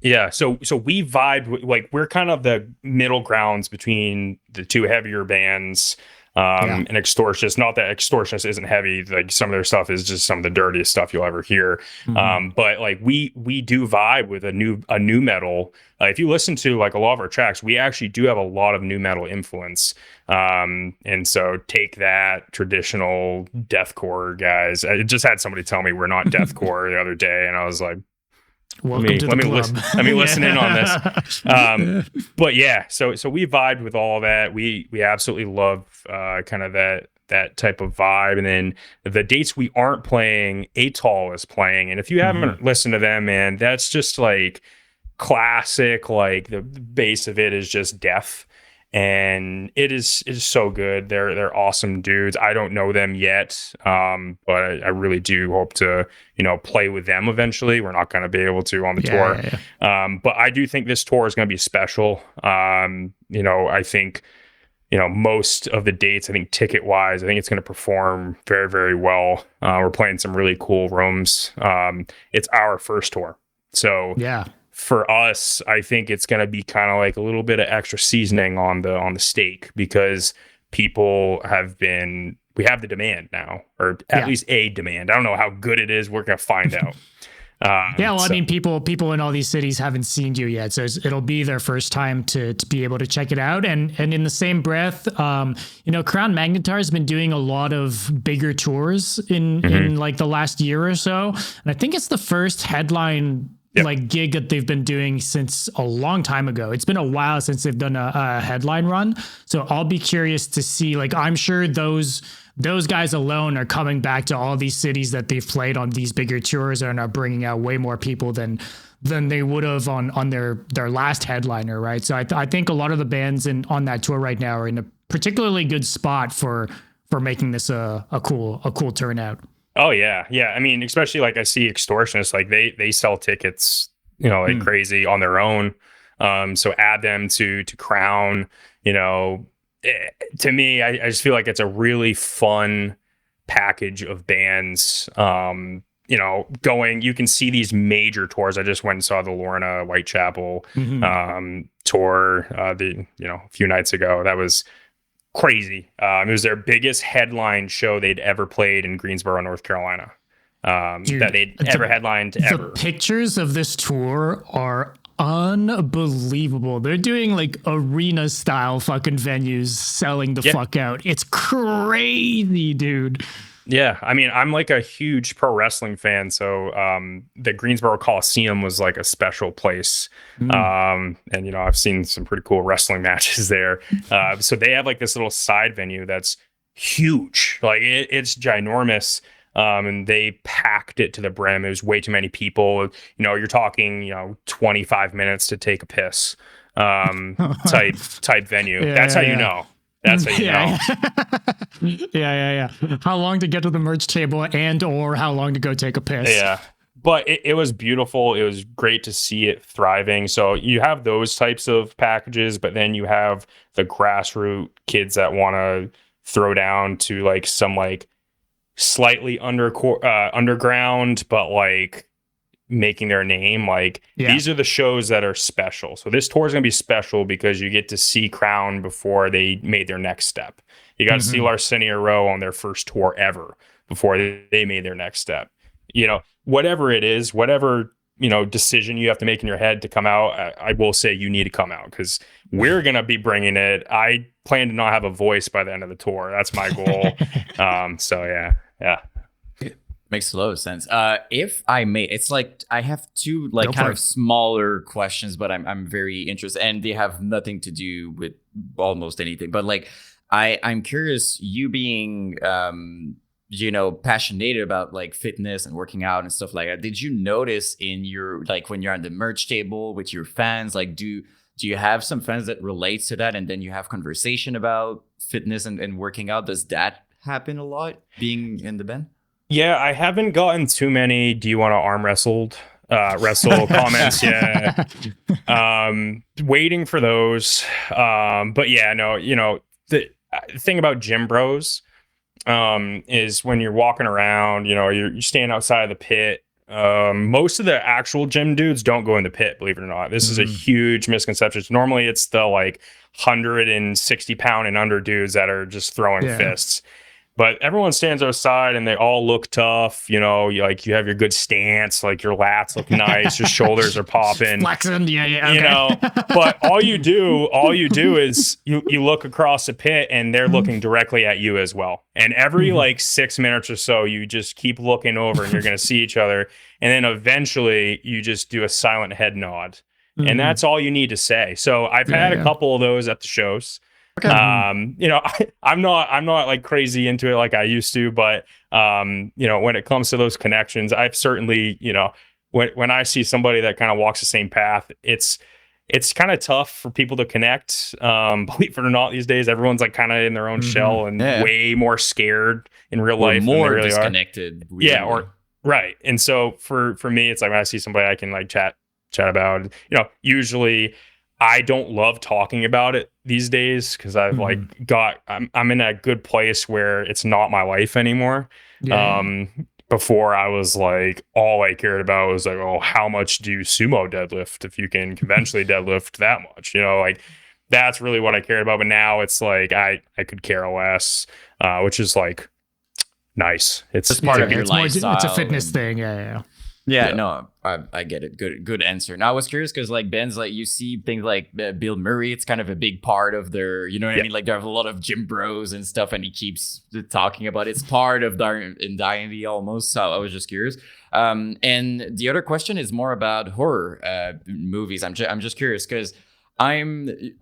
Yeah, so we vibe, like we're kind of the middle grounds between the two heavier bands, and Extortionist. Not that Extortionist isn't heavy, like some of their stuff is just some of the dirtiest stuff you'll ever hear. But like we do vibe with a new metal. If you listen to like a lot of our tracks, we actually do have a lot of new metal influence. And so take that traditional deathcore guys. I just had somebody tell me we're not deathcore the other day, and I was like, let me listen in on this. But yeah, so we vibed with all that. We absolutely love kind of that type of vibe. And then the dates we aren't playing, Atoll is playing. And if you haven't listened to them, man, that's just like classic. Like the base of it is just death. And it is so good. They're awesome dudes. I don't know them yet, but I really do hope to play with them eventually. We're not going to be able to on the tour, but I do think this tour is going to be special. I think most of the dates, I think ticket wise, I think it's going to perform very, very well. We're playing some really cool rooms. It's our first tour, so for us, I think it's going to be kind of like a little bit of extra seasoning on the steak, because people we have the demand now, or at least a demand. I don't know how good it is. We're going to find out. I mean, people in all these cities haven't seen you yet, so it'll be their first time to be able to check it out. And in the same breath, Crown Magnetar has been doing a lot of bigger tours in like the last year or so, and I think it's the first headline like gig that they've been doing since a long time ago. It's been a while since they've done a headline run. So I'll be curious to see, like, I'm sure those guys alone are coming back to all these cities that they've played on these bigger tours and are bringing out way more people than they would have on their last headliner. Right. So I think a lot of the bands on that tour right now are in a particularly good spot for making this a cool turnout. Oh yeah. I mean, especially like I see Extortionists, like they sell tickets, like crazy on their own. So add them to Crown. To me, I just feel like it's a really fun package of bands. You can see these major tours. I just went and saw the Lorna Whitechapel tour a few nights ago. That was crazy. It was their biggest headline show they'd ever played in Greensboro, North Carolina. Dude, that they'd ever headlined ever. The pictures of this tour are unbelievable. They're doing like arena style fucking venues, selling the fuck out. It's crazy, dude. Yeah, I mean, I'm like a huge pro wrestling fan, so the Greensboro Coliseum was like a special place. And I've seen some pretty cool wrestling matches there. So they have like this little side venue that's huge, like it's ginormous. and they packed it to the brim. It was way too many people. You're talking 25 minutes to take a piss, type venue. That's how you know. That's how you know. Yeah. How long to get to the merch table or how long to go take a piss? Yeah. But it was beautiful. It was great to see it thriving. So you have those types of packages, but then you have the grassroots kids that want to throw down to like some like slightly underground, but like making their name. Like these are the shows that are special. So this tour is going to be special because you get to see Crown before they made their next step. You got to see Larcenia Roe on their first tour ever before they made their next step. Whatever it is, whatever, decision you have to make in your head to come out, I will say you need to come out because we're going to be bringing it. I plan to not have a voice by the end of the tour. That's my goal. So yeah. Makes a lot of sense. If I may, it's like I have two like kind of smaller questions, but I'm very interested and they have nothing to do with almost anything. But like I'm curious, you being passionate about like fitness and working out and stuff like that. Did you notice in your like when you're on the merch table with your fans, like do you have some fans that relates to that and then you have conversation about fitness and working out? Does that happen a lot being in the band? Yeah, I haven't gotten too many do you want to arm wrestle comments. Yeah. Waiting for those. But yeah, no, the thing about gym bros is when you're walking around, you're standing outside of the pit. Most of the actual gym dudes don't go in the pit, believe it or not. This is a huge misconception. Normally it's the like 160 pound and under dudes that are just throwing fists. But everyone stands outside and they all look tough. You have your good stance, like your lats look nice, your shoulders are popping. Flexing, okay. But all you do is you look across the pit and they're looking directly at you as well. And every like 6 minutes or so, you just keep looking over and you're going to see each other. And then eventually you just do a silent head nod. And that's all you need to say. So I've had a couple of those at the shows. Okay. I'm not like crazy into it like I used to, but when it comes to those connections, I've certainly, when I see somebody that kind of walks the same path, it's kind of tough for people to connect. Believe it or not, these days everyone's like kind of in their own shell and way more scared in real life, more than they really disconnected. Are. Yeah, or right. And so for me, it's like when I see somebody I can like chat about. Usually I don't love talking about it these days because I've like I'm in a good place where it's not my life anymore. Before I was like, all I cared about was like, oh, how much do you sumo deadlift if you can conventionally deadlift that much? Like that's really what I cared about. But now it's like I could care less, which is like nice. It's part of your lifestyle. It's a fitness thing. Yeah. No, I get it. Good answer. Now I was curious because like bands like you see things like Bill Murray, it's kind of a big part of their, you know what I mean? Like they have a lot of gym bros and stuff, and he keeps talking about it. It's part of their identity almost. So I was just curious. And the other question is more about horror movies. I'm just curious because I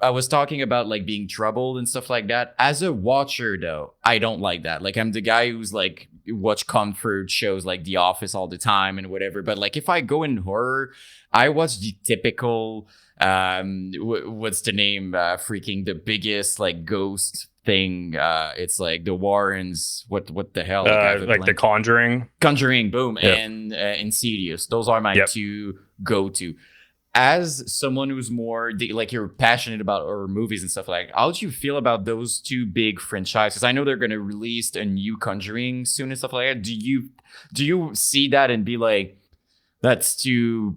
was talking about like being troubled and stuff like that. As a watcher though, I don't like that. Like I'm the guy who's like watch comfort shows like The Office all the time and whatever. But like if I go in horror, I watch the typical what's the name? Freaking the biggest like ghost thing. It's like the Warrens. What the hell? Like The Conjuring. Conjuring, boom, and Insidious. Those are my two go-to. As someone who's more like you're passionate about horror movies and stuff like, how do you feel about those two big franchises? I know they're going to release a new Conjuring soon and stuff like that. Do you see that and be like, that's too,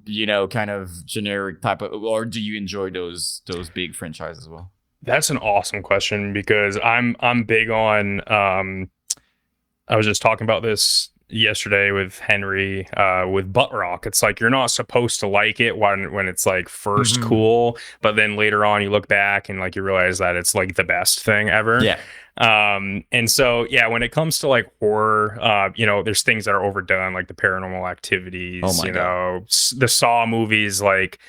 kind of generic type of, or do you enjoy those big franchises as well? That's an awesome question because I'm big on. I was just talking about this yesterday with Henry with butt rock. It's like you're not supposed to like it when it's like first cool, but then later on you look back and like you realize that it's like the best thing ever. And so when it comes to like horror, there's things that are overdone, like the Paranormal Activities, the Saw movies, like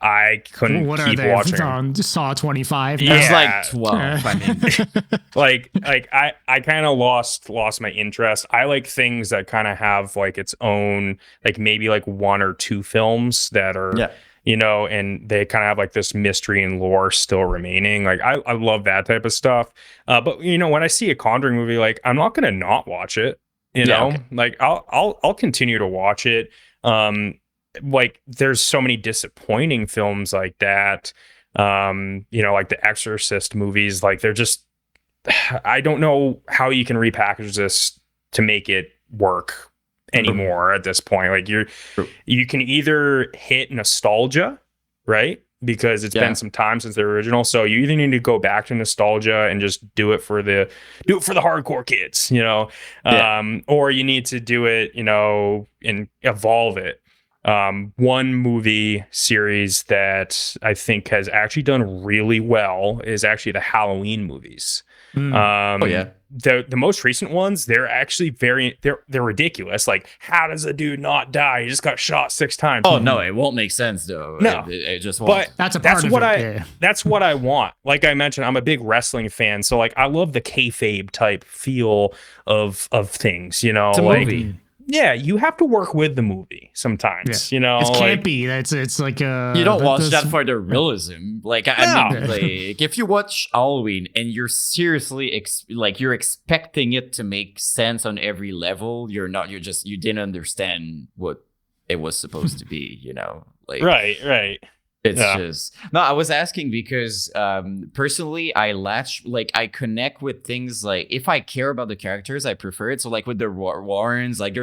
I couldn't What are keep they? watching. Saw 25. Yeah. It's like 12. I mean, like I kind of lost my interest. I like things that kind of have like its own, like maybe like one or two films that are, yeah. you know, and they kind of have like this mystery and lore still remaining. Like I love that type of stuff. But you know, when I see a Conjuring movie, like I'm not gonna not watch it. You know, okay. like I'll continue to watch it. Like there's so many disappointing films like that. You know, like the Exorcist movies, like they're just, I don't know how you can repackage this to make it work anymore at this point. Like you can either hit nostalgia, right? Because it's been some time since the original. So you either need to go back to nostalgia and just do it for the hardcore kids, you know, or you need to do it, you know, and evolve it. One movie series that I think has actually done really well is actually the Halloween movies. The most recent ones, they're actually they're ridiculous. Like, how does a dude not die? He just got shot 6 times. Oh no, it won't make sense though. No, it just won't. But that's what I want. Like I mentioned, I'm a big wrestling fan, so like I love the kayfabe type feel of things. You know, it's a like movie. Yeah, you have to work with the movie sometimes. You know, it's like, campy. It's like you don't watch that for the realism. Like I mean, like if you watch Halloween and you're seriously you're expecting it to make sense on every level, you're not. You didn't understand what it was supposed to be. You know, like right. It's just no. I was asking because personally, I connect with things like if I care about the characters, I prefer it. So like with the Warrens, like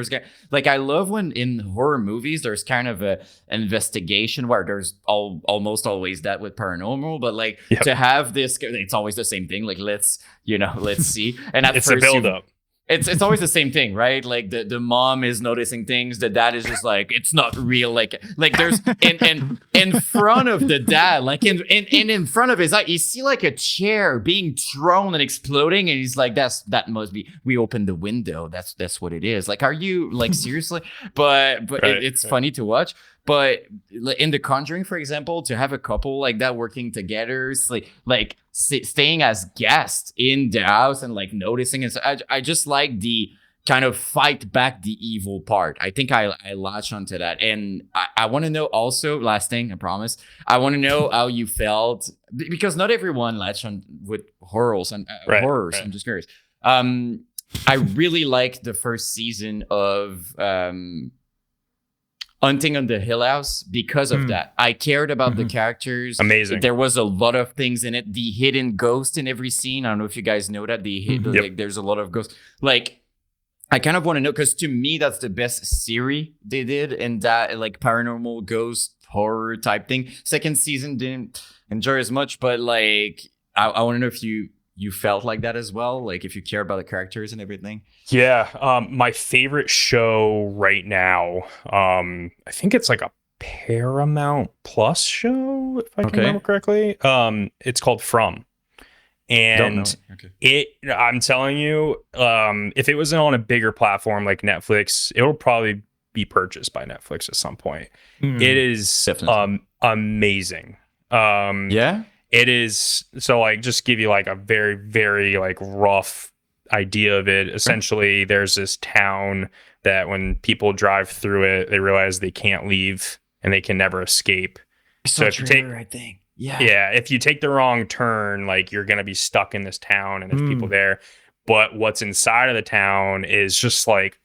like I love when in horror movies there's kind of a investigation where there's almost always that with paranormal, but like to have this, it's always the same thing. Like let's see, and at it's first a build up. It's always the same thing, right? Like the mom is noticing things, the dad is just like it's not real. Like there's in front of the dad, like in front of his eye, you see like a chair being thrown and exploding, and he's like, that must be, we opened the window. That's what it is. Like, are you like seriously? But it's funny to watch. But in The Conjuring, for example, to have a couple like that working together, like staying as guests in the house and like noticing, and so I just like the kind of fight back the evil part. I think I latch onto that, and I want to know also. Last thing, I promise. I want to know how you felt, because not everyone latch on with horrors and horrors. I'm just curious. I really liked the first season of Hunting on the Hill House because of that. I cared about the characters. Amazing. There was a lot of things in it. The hidden ghost in every scene. I don't know if you guys know that. Like, there's a lot of ghosts. Like, I kind of want to know, because to me, that's the best series they did in that, like, paranormal ghost horror type thing. Second season didn't enjoy as much, but like, I want to know if you felt like that as well, like if you care about the characters and everything. My favorite show right now, I think it's like a Paramount Plus show, if I can remember correctly. It's called From. And I'm telling you, if it wasn't on a bigger platform like Netflix, it'll probably be purchased by Netflix at some point. It is amazing. It is. So like, just give you like a very, very like rough idea of it. Essentially, there's this town that when people drive through it, they realize they can't leave and they can never escape. So if you take, I think. if you take the wrong turn, like you're going to be stuck in this town and there's people there. But what's inside of the town is just like,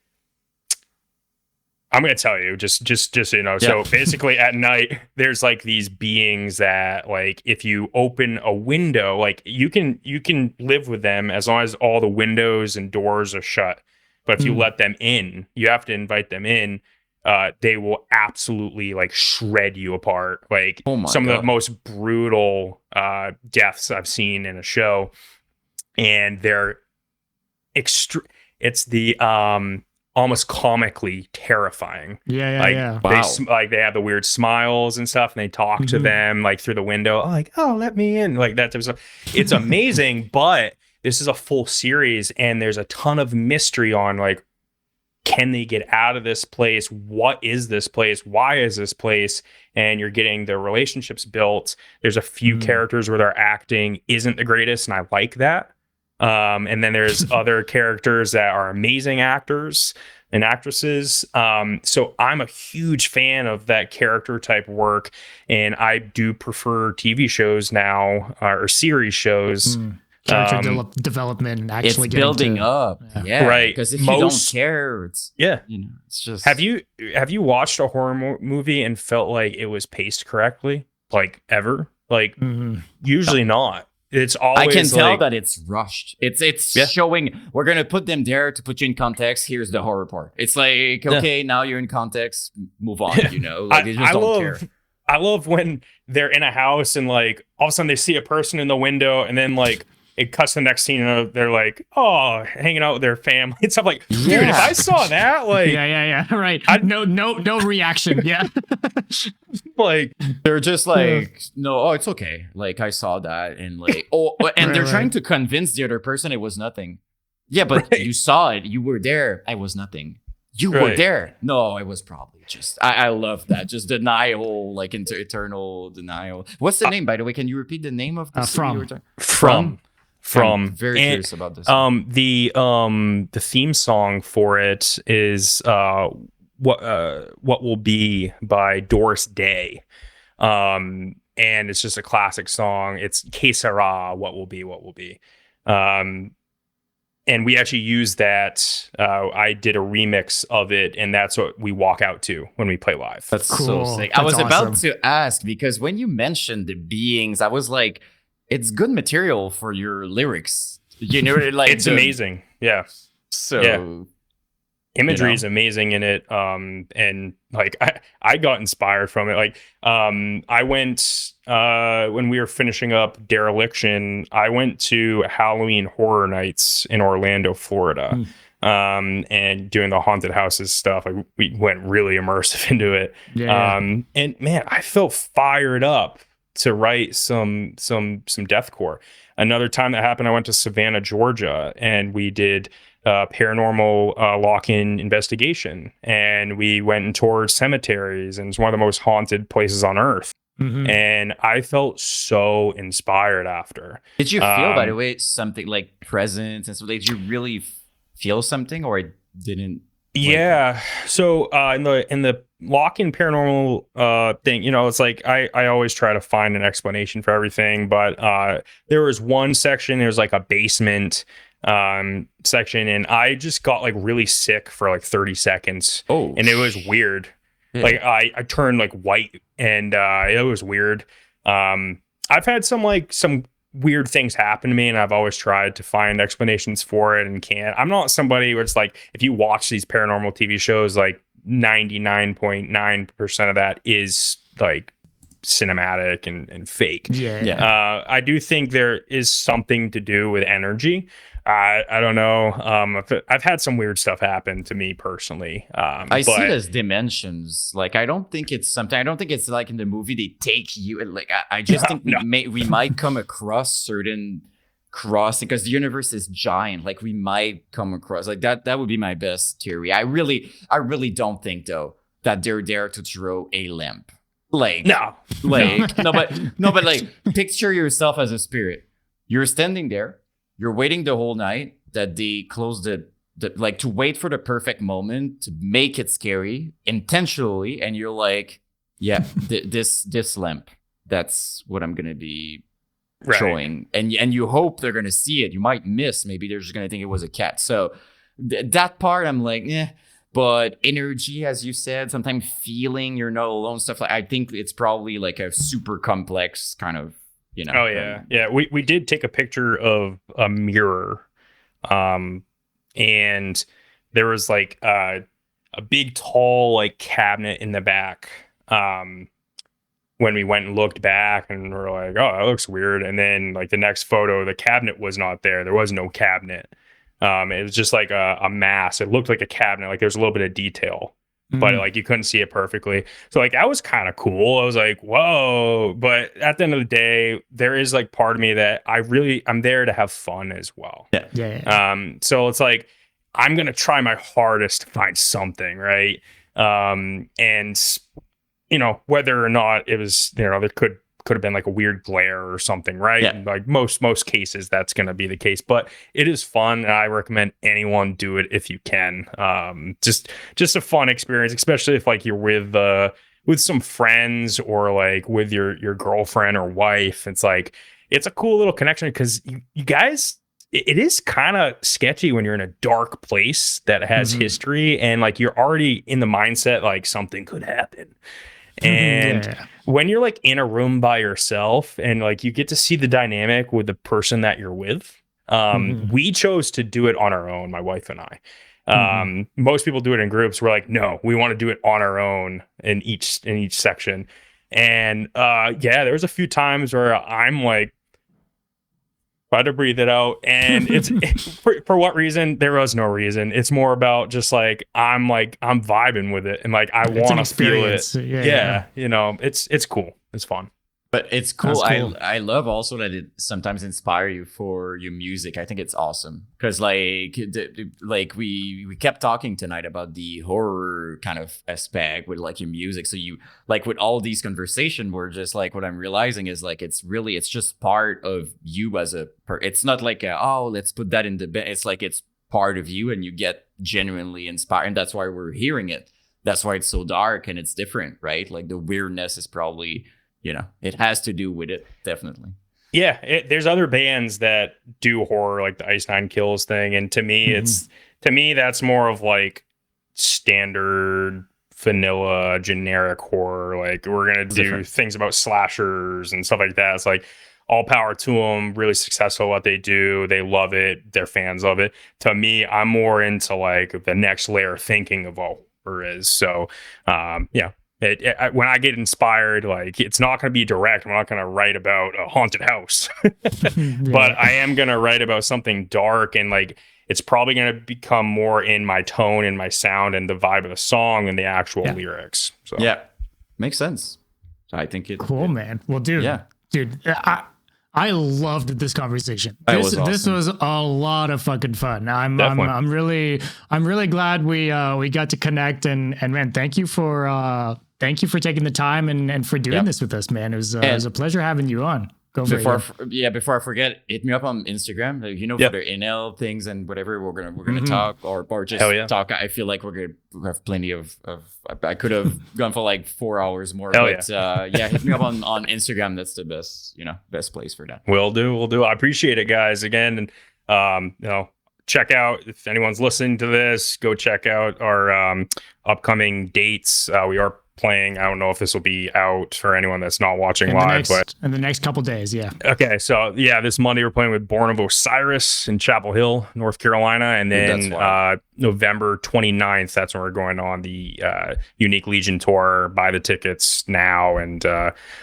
I'm going to tell you, just so you know. So basically at night, there's like these beings that like, if you open a window, like you can live with them as long as all the windows and doors are shut. But if you let them in, you have to invite them in. They will absolutely like shred you apart. Like some of the most brutal deaths I've seen in a show. And they're it's the almost comically terrifying. Wow. They have the weird smiles and stuff, and they talk to them like through the window, like, oh, let me in, like that type of stuff. It's amazing. But this is a full series, and there's a ton of mystery on like, can they get out of this place? What is this place? Why is this place? And you're getting the relationships built. There's a few characters where their acting isn't the greatest, and I like that. And then there's other characters that are amazing actors and actresses. So I'm a huge fan of that character type work, and I do prefer TV shows now, or series shows. Character development actually it's building up, right? Because if you don't care, it's it's just. Have you watched a horror movie and felt like it was paced correctly, like ever? Like usually not. It's always. I can tell that it's rushed. It's showing. We're gonna put them there to put you in context. Here's the horror part. It's like, okay, now you're in context. Move on. You know, like they just don't care. I love when they're in a house and like all of a sudden they see a person in the window, and then like it cuts to the next scene and they're like, oh, hanging out with their family. It's like, dude, if I saw that, like, right. No reaction. Yeah. Like, they're just like, no, it's okay. Like, I saw that, and like, and they're trying to convince the other person it was nothing. Yeah, but you saw it. You were there. I was nothing. You were there. No, it was probably just. I love that. Just denial, like eternal denial. What's the name, by the way? Can you repeat the name of the From. I'm very curious about this. The theme song for it is what Will Be by Doris Day, and it's just a classic song. It's Que Sera, What Will Be, and we actually used that. I did a remix of it, and that's what we walk out to when we play live. That's cool. So sick. I was about to ask, because when you mentioned the beings, I was like, it's good material for your lyrics. You know, like it's amazing. Yeah. So imagery is amazing in it. And like I got inspired from it. Like I went when we were finishing up Dereliction, I went to Halloween Horror Nights in Orlando, Florida. And doing the haunted houses stuff. Like we went really immersive into it. And man, I felt fired up to write some deathcore. Another time that happened, I went to Savannah, Georgia, and we did paranormal lock-in investigation, and we went and toured cemeteries, and it's one of the most haunted places on earth. And I felt so inspired after. Did you feel, by the way, something like presence and so? Did you really feel something, or it didn't? Yeah. So in the lock-in paranormal thing, you know, it's like I always try to find an explanation for everything, but there was one section, there was like a basement section, and I just got like really sick for like 30 seconds. And it was weird. Like I turned like white, and it was weird. I've had some weird things happen to me, and I've always tried to find explanations for it and can't. I'm not somebody where it's like, if you watch these paranormal TV shows, like 99.9% of that is like cinematic and fake. I do think there is something to do with energy. I don't know. I've had some weird stuff happen to me personally. I see it as dimensions. Like, I don't think it's something. I don't think it's like in the movie they take you. Like, I just think we might come across certain crossing, because the universe is giant. Like, we might come across like that. That would be my best theory. I really don't think though that they're there to throw a lamp. Like, but like, picture yourself as a spirit. You're standing there. You're waiting the whole night that they close the like, to wait for the perfect moment to make it scary intentionally, and you're like, yeah, this lamp, that's what I'm gonna be showing, and you hope they're gonna see it. You might miss. Maybe they're just gonna think it was a cat. So that part, I'm like, But energy, as you said, sometimes feeling you're not alone, stuff like, I think it's probably like a super complex kind of. You know, we did take a picture of a mirror, and there was like a big tall like cabinet in the back when we went and looked back, and we're like, oh, that looks weird. And then like the next photo, the cabinet was not there was no cabinet. It was just like a mass. It looked like a cabinet, like there's a little bit of detail, but like you couldn't see it perfectly. So like that was kind of cool. I was like, whoa. But at the end of the day, there is like part of me that I'm there to have fun as well. Yeah. So it's like, I'm going to try my hardest to find something, right? And whether or not it was, there could have been like a weird glare or something, right? Yeah. Like most cases, that's going to be the case. But it is fun, and I recommend anyone do it if you can. Just a fun experience, especially if like you're with some friends or like with your girlfriend or wife. It's like it's a cool little connection because you guys. It is kind of sketchy when you're in a dark place that has history, and like you're already in the mindset like something could happen. And when you're like in a room by yourself and like you get to see the dynamic with the person that you're with, we chose to do it on our own, my wife and I. Most people do it in groups. We're like, no, we want to do it on our own in each section. And there was a few times where I'm like, try to breathe it out, and it's for what reason? There was no reason. It's more about just like I'm vibing with it, and like I want to feel it. Yeah, it's cool. It's fun. But it's cool. Cool. I love also that it sometimes inspire you for your music. I think it's awesome because like we kept talking tonight about the horror kind of aspect with like your music. So you like with all these conversation, we're just like what I'm realizing is like it's just part of you as it's not like let's put that in the bed. It's like it's part of you, and you get genuinely inspired, and that's why we're hearing it. That's why it's so dark and it's different, right? Like the weirdness is probably. It has to do with it, definitely. Yeah, there's other bands that do horror, like the Ice Nine Kills thing, and to me, that's more of like standard, vanilla, generic horror. Like we're gonna do things about slashers and stuff like that. It's like all power to them. Really successful at what they do. They love it. They're fans of it. To me, I'm more into like the next layer of thinking of what horror is. So, when I get inspired, like it's not going to be direct. I'm not going to write about a haunted house, but I am going to write about something dark, and like it's probably going to become more in my tone and my sound and the vibe of the song and the actual lyrics. So makes sense. I think it's cool, man. Well, dude, I loved this conversation. This was a lot of fucking fun. I'm really glad we got to connect, and man, thank you for taking the time and for doing this with us, man. It was a pleasure having you on. Before I forget, hit me up on Instagram. For the NL things and whatever we're gonna talk or just talk. I feel like we're gonna have plenty of. I could have gone for like 4 hours more, hit me up on Instagram. That's the best place for that. Will do. I appreciate it, guys. Again, and check out, if anyone's listening to this, go check out our upcoming dates. We are playing. I don't know if this will be out for anyone that's not watching live, but in the next couple days, Okay, so this Monday we're playing with Born of Osiris in Chapel Hill, North Carolina, and then November 29th, that's when we're going on the Unique Legion tour. Buy the tickets now and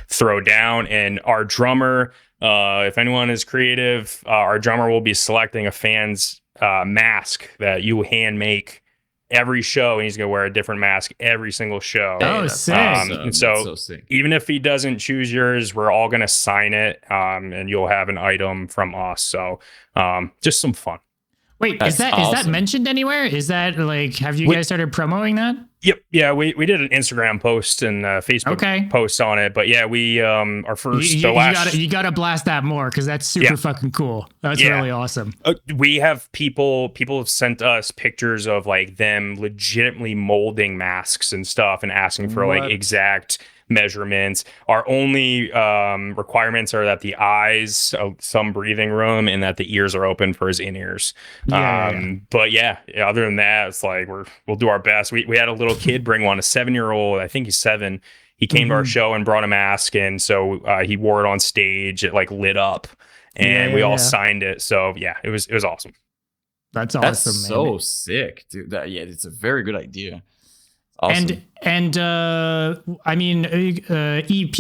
throw down. And our drummer, if anyone is creative, our drummer will be selecting a fan's mask that you hand make every show, and he's gonna wear a different mask every single show. Sick. And so even if he doesn't choose yours, we're all gonna sign it, and you'll have an item from us. So just some fun. Wait, is that mentioned anywhere? Is that like, have you guys started promoting that? Yep. Yeah, we did an Instagram post and Facebook post on it, but we our first you gotta blast that more, because that's super fucking cool. That's really awesome. We have people have sent us pictures of like them legitimately molding masks and stuff and asking for like exact measurements. Our only requirements are that the eyes, some breathing room, and that the ears are open for his in-ears. But other than that, it's like we'll do our best. We had a little kid bring one, a 7-year-old, I think he's 7. He came to our show and brought a mask, and so he wore it on stage. It like lit up, and we all signed it. So it was awesome. That's awesome. That's so sick, dude. It's a very good idea. Awesome. And I mean, EP,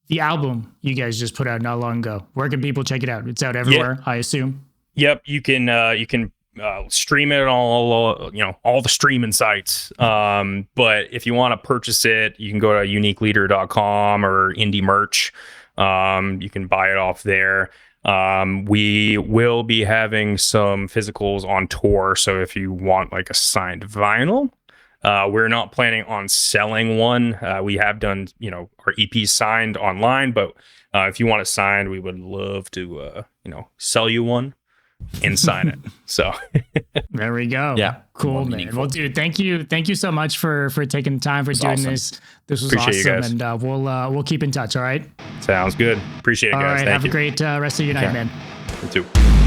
the album you guys just put out not long ago. Where can people check it out? It's out everywhere, I assume. Yep, you can stream it on all the streaming sites. But if you want to purchase it, you can go to uniqueleader.com or Indie Merch. You can buy it off there. We will be having some physicals on tour. So if you want like a signed vinyl, we're not planning on selling one. We have done, our EP signed online, but if you want it signed, we would love to, sell you one and sign it. So there we go. Yeah. Cool, man. Well, dude, thank you so much for taking the time for doing awesome. this. This was Appreciate you awesome, guys. and we'll keep in touch. All right. Sounds good. Appreciate it, All guys. right. Thank Have you. a great rest of your night, man. You too.